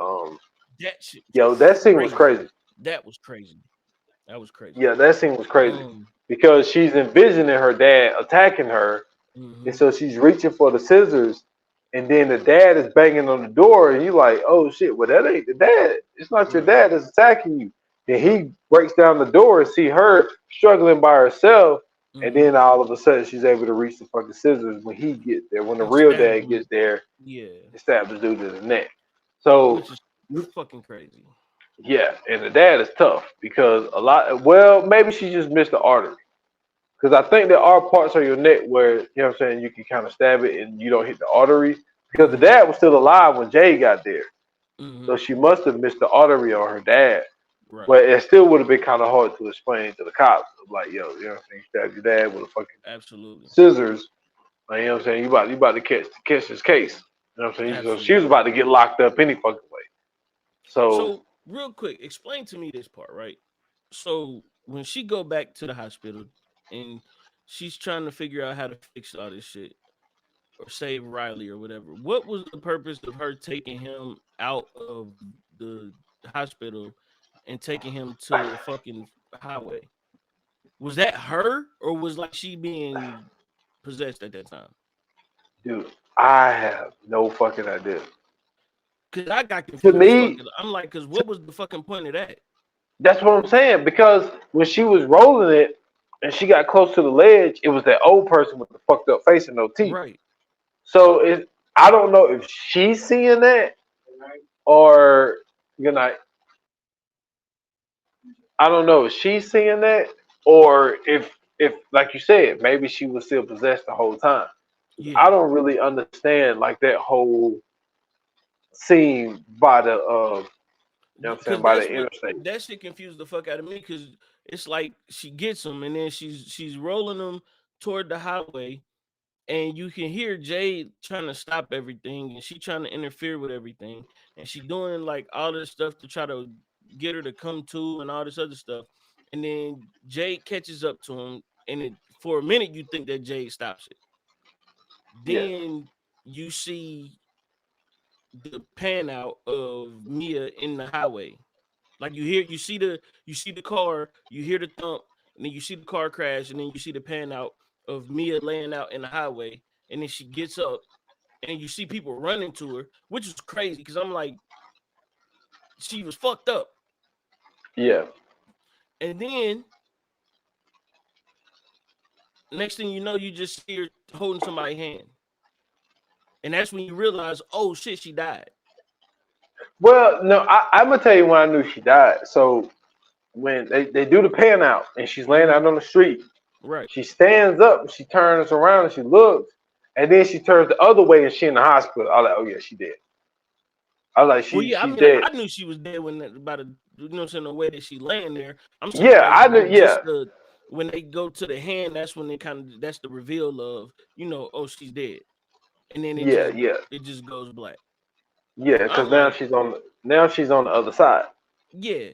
that shit was yo, that scene was crazy. crazy. That was crazy. That was crazy. Yeah, that scene was crazy. Um. Because she's envisioning her dad attacking her. And Hmm. so she's reaching for the scissors, and then the dad is banging on the door, and you like, oh shit, well that ain't the dad. It's not your Right. dad that's attacking you. Then Right. he breaks down the door and see her struggling by herself, and Hmm. then all of a sudden she's able to reach the fucking scissors when he gets there. When the And real stab dad him. gets there, Yeah. and stabs the dude in the neck. So Which is fucking crazy. yeah, and the dad is tough because a lot. Well, maybe she just missed the artery. Because I think there are parts of your neck where, you know what I'm saying, you can kind of stab it and you don't hit the artery. Because the Hmm. dad was still alive when Jay got there. Hmm. So she must have missed the artery on her dad. Right. But it still would have been kind of hard to explain to the cops. Like, yo, you know what I'm saying, you stabbed your dad with a fucking Absolutely. scissors. Like, you know what I'm saying, you about to catch this case. You know what I'm saying? So she was Absolutely. about to get locked up any fucking way. So, So real quick, explain to me this part, right? So when she go back to the hospital and she's trying to figure out how to fix all this shit or save Riley or whatever, what was the purpose of her taking him out of the hospital and taking him to the fucking highway? Was that her or was like she being possessed at that time? dude, I have no fucking idea. Cause I got To confused as fuck. me, I'm like, cause what was the fucking point of that? that's what I'm saying. Because when she was rolling it and she got close to the ledge, it was that old person with the fucked up face and no teeth. Right. So I don't know if she's seeing that or you know, I don't know if she's seeing that or if like you said, maybe she was still possessed the whole time. I Yeah. don't really understand like that whole scene by the you know what I'm saying, Cause by that's the what interstate. that shit confused the fuck out of me. Cause it's like she gets him and then she's rolling him toward the highway, and you can hear Jade trying to stop everything, and she trying to interfere with everything, and she doing like all this stuff to try to get her to come to and all this other stuff, and then Jade catches up to him, and for a minute you think that Jade stops it. Yeah. Then you see the pan out of Mia in the highway. Like you see the car, you hear the thump, and then you see the car crash, and then you see the pan out of Mia laying out in the highway, and then she gets up, and you see people running to her, which is crazy because I'm like, she was fucked up. Yeah. And then next thing you know, you just see her holding somebody's hand, and that's when you realize, oh shit, she died. Well, no, I'm gonna tell you when I knew she died. So when they do the pan out and she's laying Mm-hmm. out on the street, Right. she stands up, she turns around and she looks, and then she turns the other way and she in the hospital. I was like, oh yeah, she dead. I was like, Well, yeah, I she's mean, dead. I knew she was dead when about a, you know what I'm saying, the way that she laying there. I'm saying Yeah, like I knew. Yeah, just the when they go to the hand, that's when they kind of that's the reveal of, oh, she's dead, and then yeah, yeah, it just goes black. yeah. I'm Because like, now she's on the other side. yeah,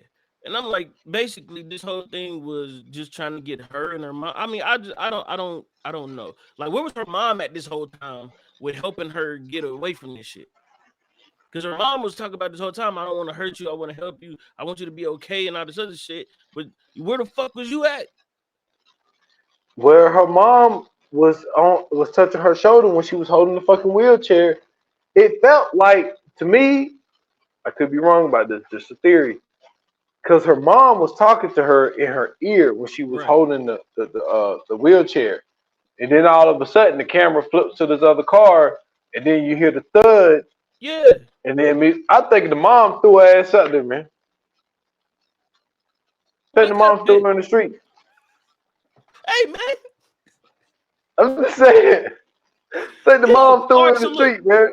and I'm like, basically, this whole thing was just trying to get her and her mom. I mean, I don't know. Like, where was her mom at this whole time with helping her get away from this shit? Because her mom was talking about this whole time. I don't want to hurt you. I want to help you. I want you to be okay and all this other shit. But where the fuck was you at? Where her mom was touching her shoulder when she was holding the fucking wheelchair. It felt like, to me, I could be wrong about this, just a theory, because her mom was talking to her in her ear when she was holding the wheelchair, and then all of a sudden the camera flips to this other car, and then you hear the thud. Yeah. And then I think the mom threw her ass up there, man. I think the mom threw her in the street. Hey, man. I'm just saying. I think the mom threw her in the street, man.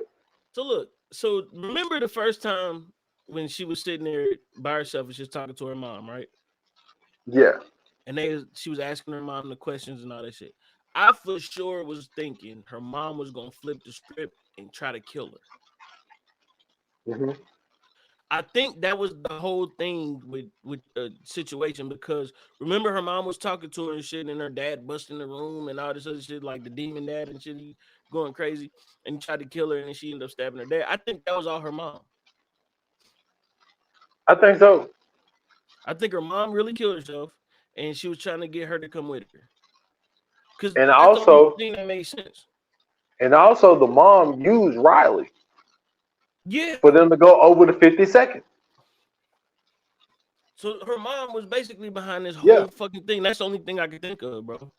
So look, so remember the first time when she was sitting there by herself and she was talking to her mom, right? Yeah. And she was asking her mom the questions and all that shit. I for sure was thinking her mom was gonna flip the script and try to kill her. Mm-hmm. I think that was the whole thing with the situation, because remember her mom was talking to her and shit, and her dad busting the room and all this other shit, like the demon dad and shit, going crazy, and tried to kill her, and then she ended up stabbing her dad. I think that was all her mom. I think so. I think her mom really killed herself, and she was trying to get her to come with her. Because and that's also the only thing that made sense. And also the mom used Riley. Yeah. For them to go over the 50 seconds. So her mom was basically behind this whole fucking thing. That's the only thing I could think of, bro.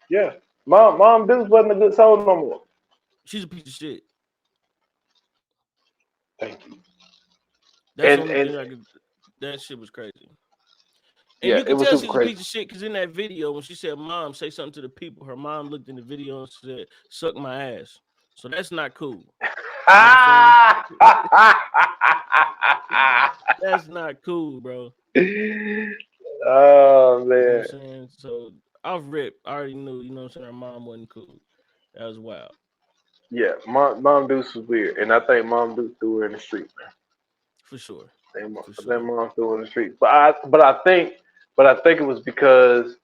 Yeah. Mom Deuce wasn't a good soul no more. She's a piece of shit. Thank you. That's the only thing I could. That shit was crazy. And you can tell she's a piece of shit because in that video, when she said, "Mom, say something to the people," her mom looked in the video and said, "Suck my ass." So that's not cool. That's not cool, bro. Oh man. You know what I'm saying? So off rip, I already knew, you know what I'm saying, her mom wasn't cool. That was wild. Yeah, Mom Deuce was weird. And I think Mom Deuce threw her in the street, man. For sure. I think Mom threw her in the street. But I think it was because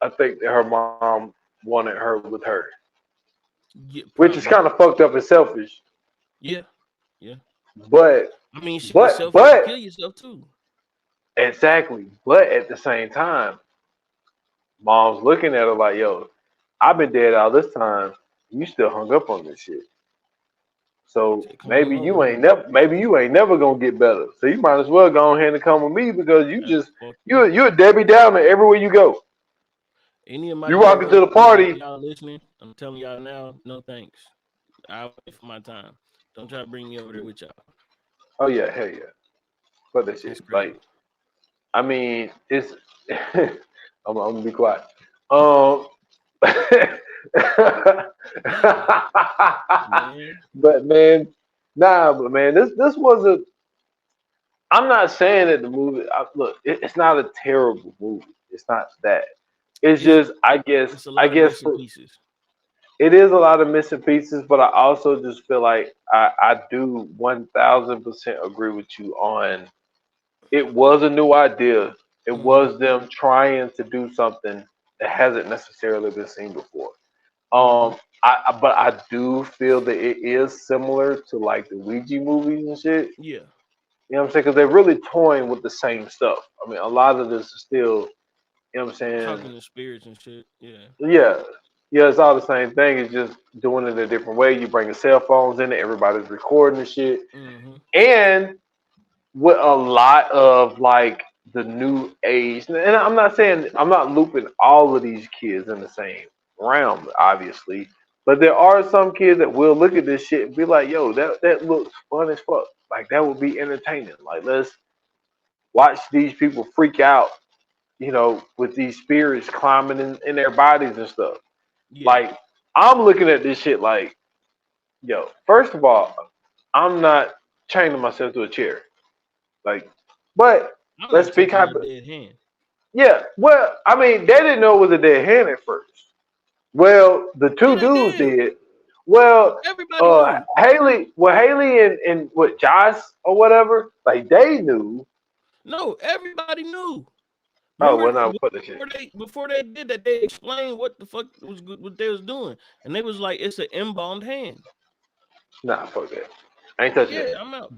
I think that her mom wanted her with her. Yeah, which is kind of fucked up and selfish. Yeah. Yeah. But I mean, she was selfish to kill yourself too. Exactly. But at the same time, mom's looking at her like, yo, I've been dead all this time. You still hung up on this shit. So maybe you ain't never gonna get better. So you might as well go ahead and come with me because you're a Debbie Downer everywhere you go. Any of my you walking to the party. Y'all listening? I'm telling y'all now, no thanks. I'll wait for my time. Don't try to bring me over there with y'all. Oh yeah, hell yeah. Fuck that shit. Like, I mean, it's I'm gonna be quiet. But man, this was I'm not saying that the movie. Look, it's not a terrible movie. It's not that. It's just, I guess it is a lot of missing pieces. But I also just feel like I do 1000% agree with you on. It was a new idea. It was them trying to do something that hasn't necessarily been seen before. But I do feel that it is similar to like the Ouija movies and shit. Yeah. You know what I'm saying? Because they're really toying with the same stuff. I mean, a lot of this is still, you know what I'm saying? Talking to spirits and shit. Yeah. Yeah. Yeah, it's all the same thing. It's just doing it a different way. You bring cell phones in it. Everybody's recording and shit. And with a lot of like the new age, and I'm not looping all of these kids in the same realm, obviously, but there are some kids that will look at this shit and be like, yo, that looks fun as fuck. Like, that would be entertaining. Like, let's watch these people freak out, you know, with these spirits climbing in their bodies and stuff. Yeah. Like, I'm looking at this shit like, yo, first of all, I'm not chaining myself to a chair. Like, but let's speak hypothetically. Yeah, well, I mean, they didn't know it was a dead hand at first. Well, the two dudes did. Well, Haley and what, Josh or whatever, like, they knew. No, everybody knew. Remember, before they did that, they explained what the fuck what they was doing, and they was like, it's an embalmed hand. Nah, fuck that. I ain't touching Yeah, it. I'm out.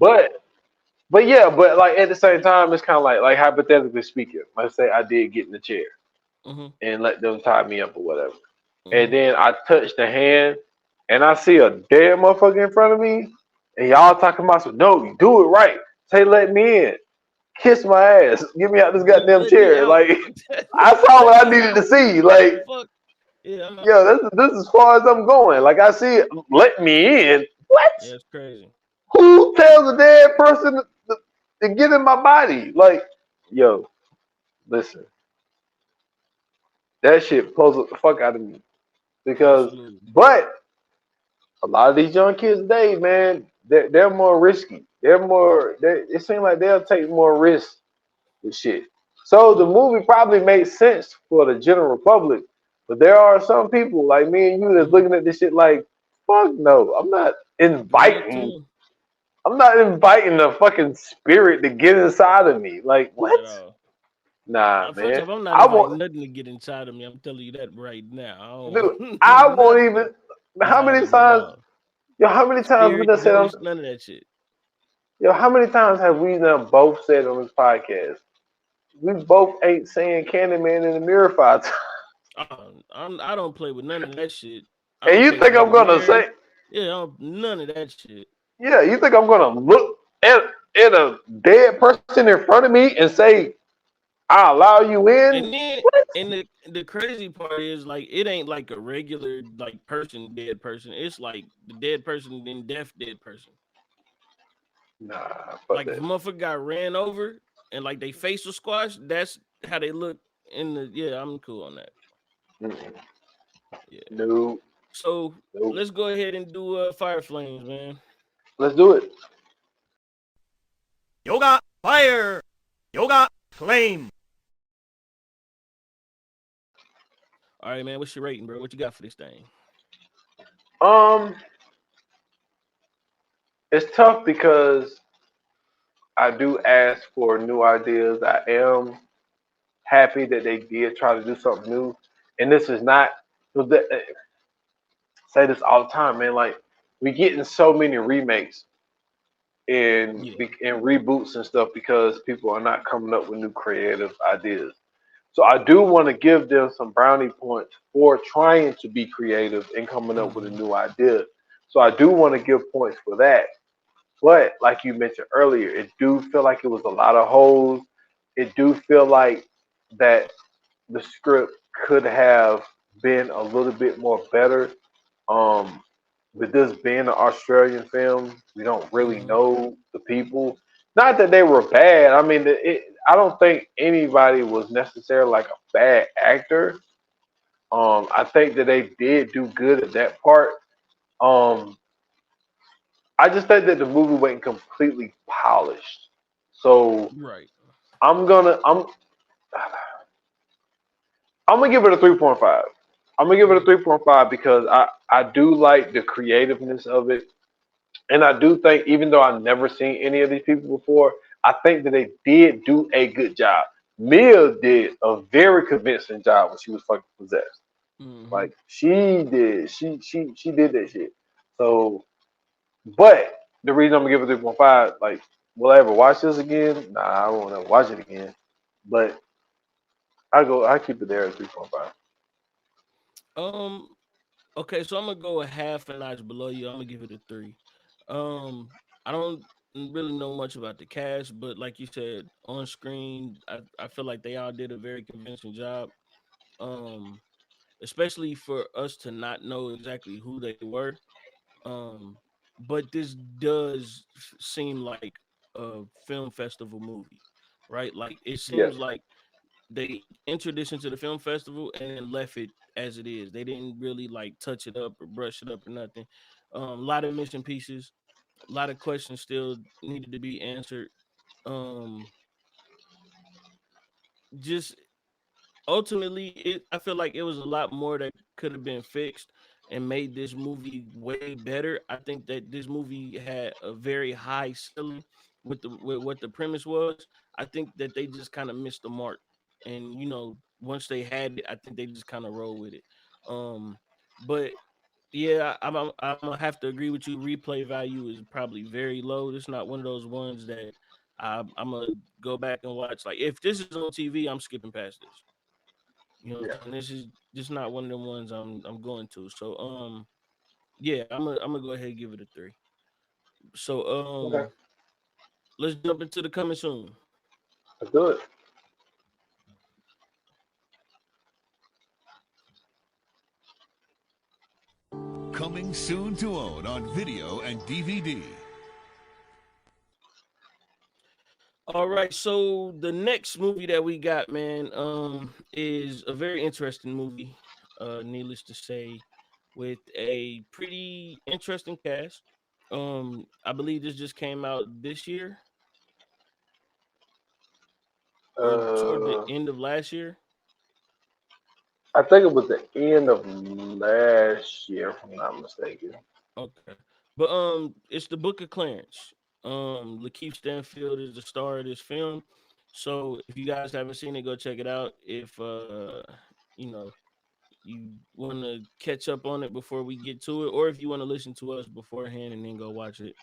But yeah, but like at the same time, it's kind of like hypothetically speaking. Let's say I did get in the chair Mm-hmm. and let them tie me up or whatever, Mm-hmm. and then I touch the hand and I see a dead motherfucker in front of me, and y'all talking about some no, you do it right. Say let me in, kiss my ass, get me out this goddamn Let me chair. out. Like I saw Let what I me needed to out. see. Like Fuck. Yeah, I'm out. yo, this is as far as I'm going. Like I see it, let me in. What? Yeah, it's crazy. Who tells a dead person to get in my body? Like yo, listen, that shit puzzled the fuck out of me because, Absolutely. but a lot of these young kids today, man, they're more risky. It seems like they'll take more risks with shit. So the Mm-hmm. movie probably makes sense for the general public, but there are some people like me and you that's Mm-hmm. looking at this shit like, fuck no, Me too. I'm not inviting the fucking spirit to get inside of me. Like Not what? at all. Nah, First man. off, I'm not I want, inviting nothing to get inside of me. I'm telling you that right now. I dude. don't I want won't nothing even. How inside many of me at times? all. Yo, how many times we Spirit, done said on? ghost, none of that shit. Yo, how many times have we done both said on this podcast? We both ain't saying Candyman in the mirror 5 times. I don't play with none of that shit. I And don't you play with think no I'm gonna mirror. say, Yeah, none of that shit. yeah, you think I'm gonna look at a dead person in front of me and say, I allow you in? And then, What? and the crazy part is like it ain't like a regular like person dead person. It's like the dead person then deaf dead person. Nah, fuck Like if a that. motherfucker got ran over and like they face was squashed, that's how they look in the. Yeah, I'm cool on that. Mm-mm. Yeah. No, So nope. let's go ahead and do Fire Flames, man. Let's do it. Yoga fire. Yoga flame. All right, man. What's your rating, bro? What you got for this thing? Um, it's tough because I do ask for new ideas. I am happy that they did try to do something new. And this is not say this all the time, man. Like we getting so many remakes and Yeah. and reboots and stuff because people are not coming up with new creative ideas. So I do want to give them some brownie points for trying to be creative and coming up with a Mm-hmm. new idea. So I do want to give points for that. But like you mentioned earlier, it do feel like it was a lot of holes. It do feel like that the script could have been a little bit more better. Um, with this being an Australian film, we don't really Mm-hmm. know the people. Not that they were bad. I mean, I don't think anybody was necessarily like a bad actor. I think that they did do good at that part. Um, I just think that the movie wasn't completely polished. So Right. I'm gonna I'm I'm gonna give it a 3.5. I'm gonna give it a Mm-hmm. 3.5 because I do like the creativeness of it. And I do think, even though I've never seen any of these people before, I think that they did do a good job. Mia did a very convincing job when she was fucking possessed. Mm-hmm. Like she did, she did that shit. So, but the reason I'm gonna give it 3.5, like, will I ever watch this again? Nah, I won't ever watch it again. But I keep it there at 3.5. Um. Okay, so I'm gonna go a half a notch below you. I'm gonna give it a 3. Um. I don't really know much about the cast, but like you said, on screen, I feel like they all did a very convincing job. Um. Especially for us to not know exactly who they were. Um. But this does seem like a film festival movie, right? Like it Yes. seems like they entered this into the film festival and then left it as it is. They didn't really like touch it up or brush it up or nothing. A lot of missing pieces, a lot of questions still needed to be answered. Um, just ultimately, I feel like it was a lot more that could have been fixed and made this movie way better. I think that this movie had a very high ceiling with what the premise was. I think that they just kind of missed the mark, and once they had it, I think they just kind of roll with it. Um, but Yeah, I'm gonna have to agree with you. Replay value is probably very low. It's not one of those ones that I'm gonna go back and watch. Like if this is on TV, I'm skipping past this. You know what Yeah. I'm saying? This is just not one of them ones I'm going to. So yeah, I'm gonna go ahead and give it a 3. So Okay. let's jump into the coming soon. Let's do it. Coming soon to own on video and DVD. All right, so the next movie that we got, man, is a very interesting movie. Needless to say, with a pretty interesting cast. I believe this just came out this year or toward the Uh, end of last year. I think it was the end of last year, if I'm not mistaken. Okay, but it's the Book of Clarence. Lakeith Stanfield is the star of this film. So if you guys haven't seen it, go check it out. If you know you want to catch up on it before we get to it, or if you want to listen to us beforehand and then go watch it,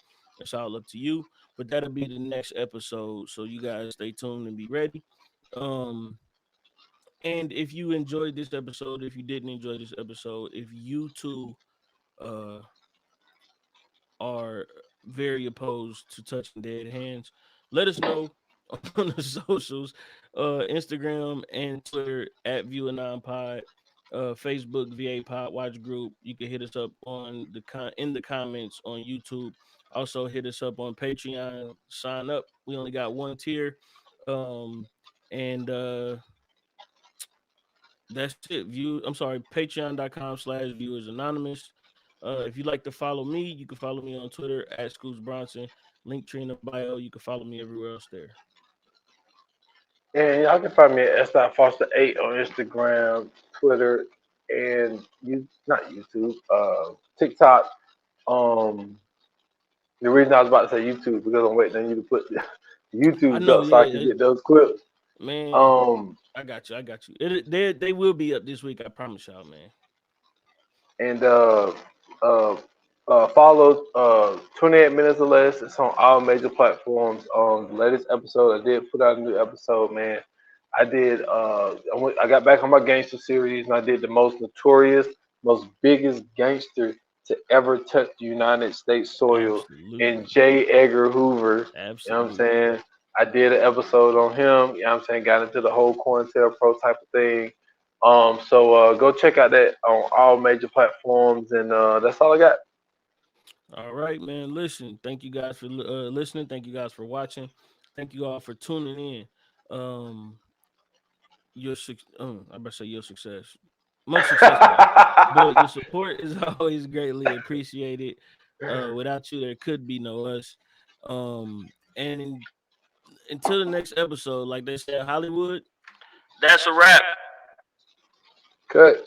it's all up to you. But that'll be the next episode, so you guys stay tuned and be ready. Um, and if you enjoyed this episode, if you didn't enjoy this episode, if you too uh are very opposed to touching dead hands, let us know on the socials, Instagram and Twitter at ViewAnon Facebook VA Pod Watch Group. You can hit us up on in the comments on YouTube. Also hit us up on Patreon. Sign up. We only got one tier, and that's it. I'm sorry, patreon.com/viewers anonymous. If you'd like to follow me, you can follow me on Twitter at Scoots Bronson. Linktree in the bio. You can follow me everywhere else there. And y'all can find me at S.Foster8 on Instagram, Twitter, and not YouTube, TikTok. The reason I was about to say YouTube because I'm waiting on you to put the I YouTube's know, up so I yeah, can get those clips. man. Um, I got you. I got you. They will be up this week. I promise y'all, man. and uh, follow 28 minutes or less. It's on all major platforms. The latest episode I did put out a new episode, man. I did. I got back on my gangster series, and I did the most notorious, most biggest gangster to ever touch the United States soil, in Absolutely. J. Edgar Hoover. You know what I'm Absolutely. saying? I did an episode on him. You know what I'm saying? Got into the whole COINTELPRO type of thing. So go check out that on all major platforms, and that's all I got. All right, man. Listen, thank you guys for listening. Thank you guys for watching. Thank you all for tuning in. I better say your success. Much success, man. But your support is always greatly appreciated. Without you, there could be no us. And until the next episode, like they said, Hollywood, that's a wrap. Cut.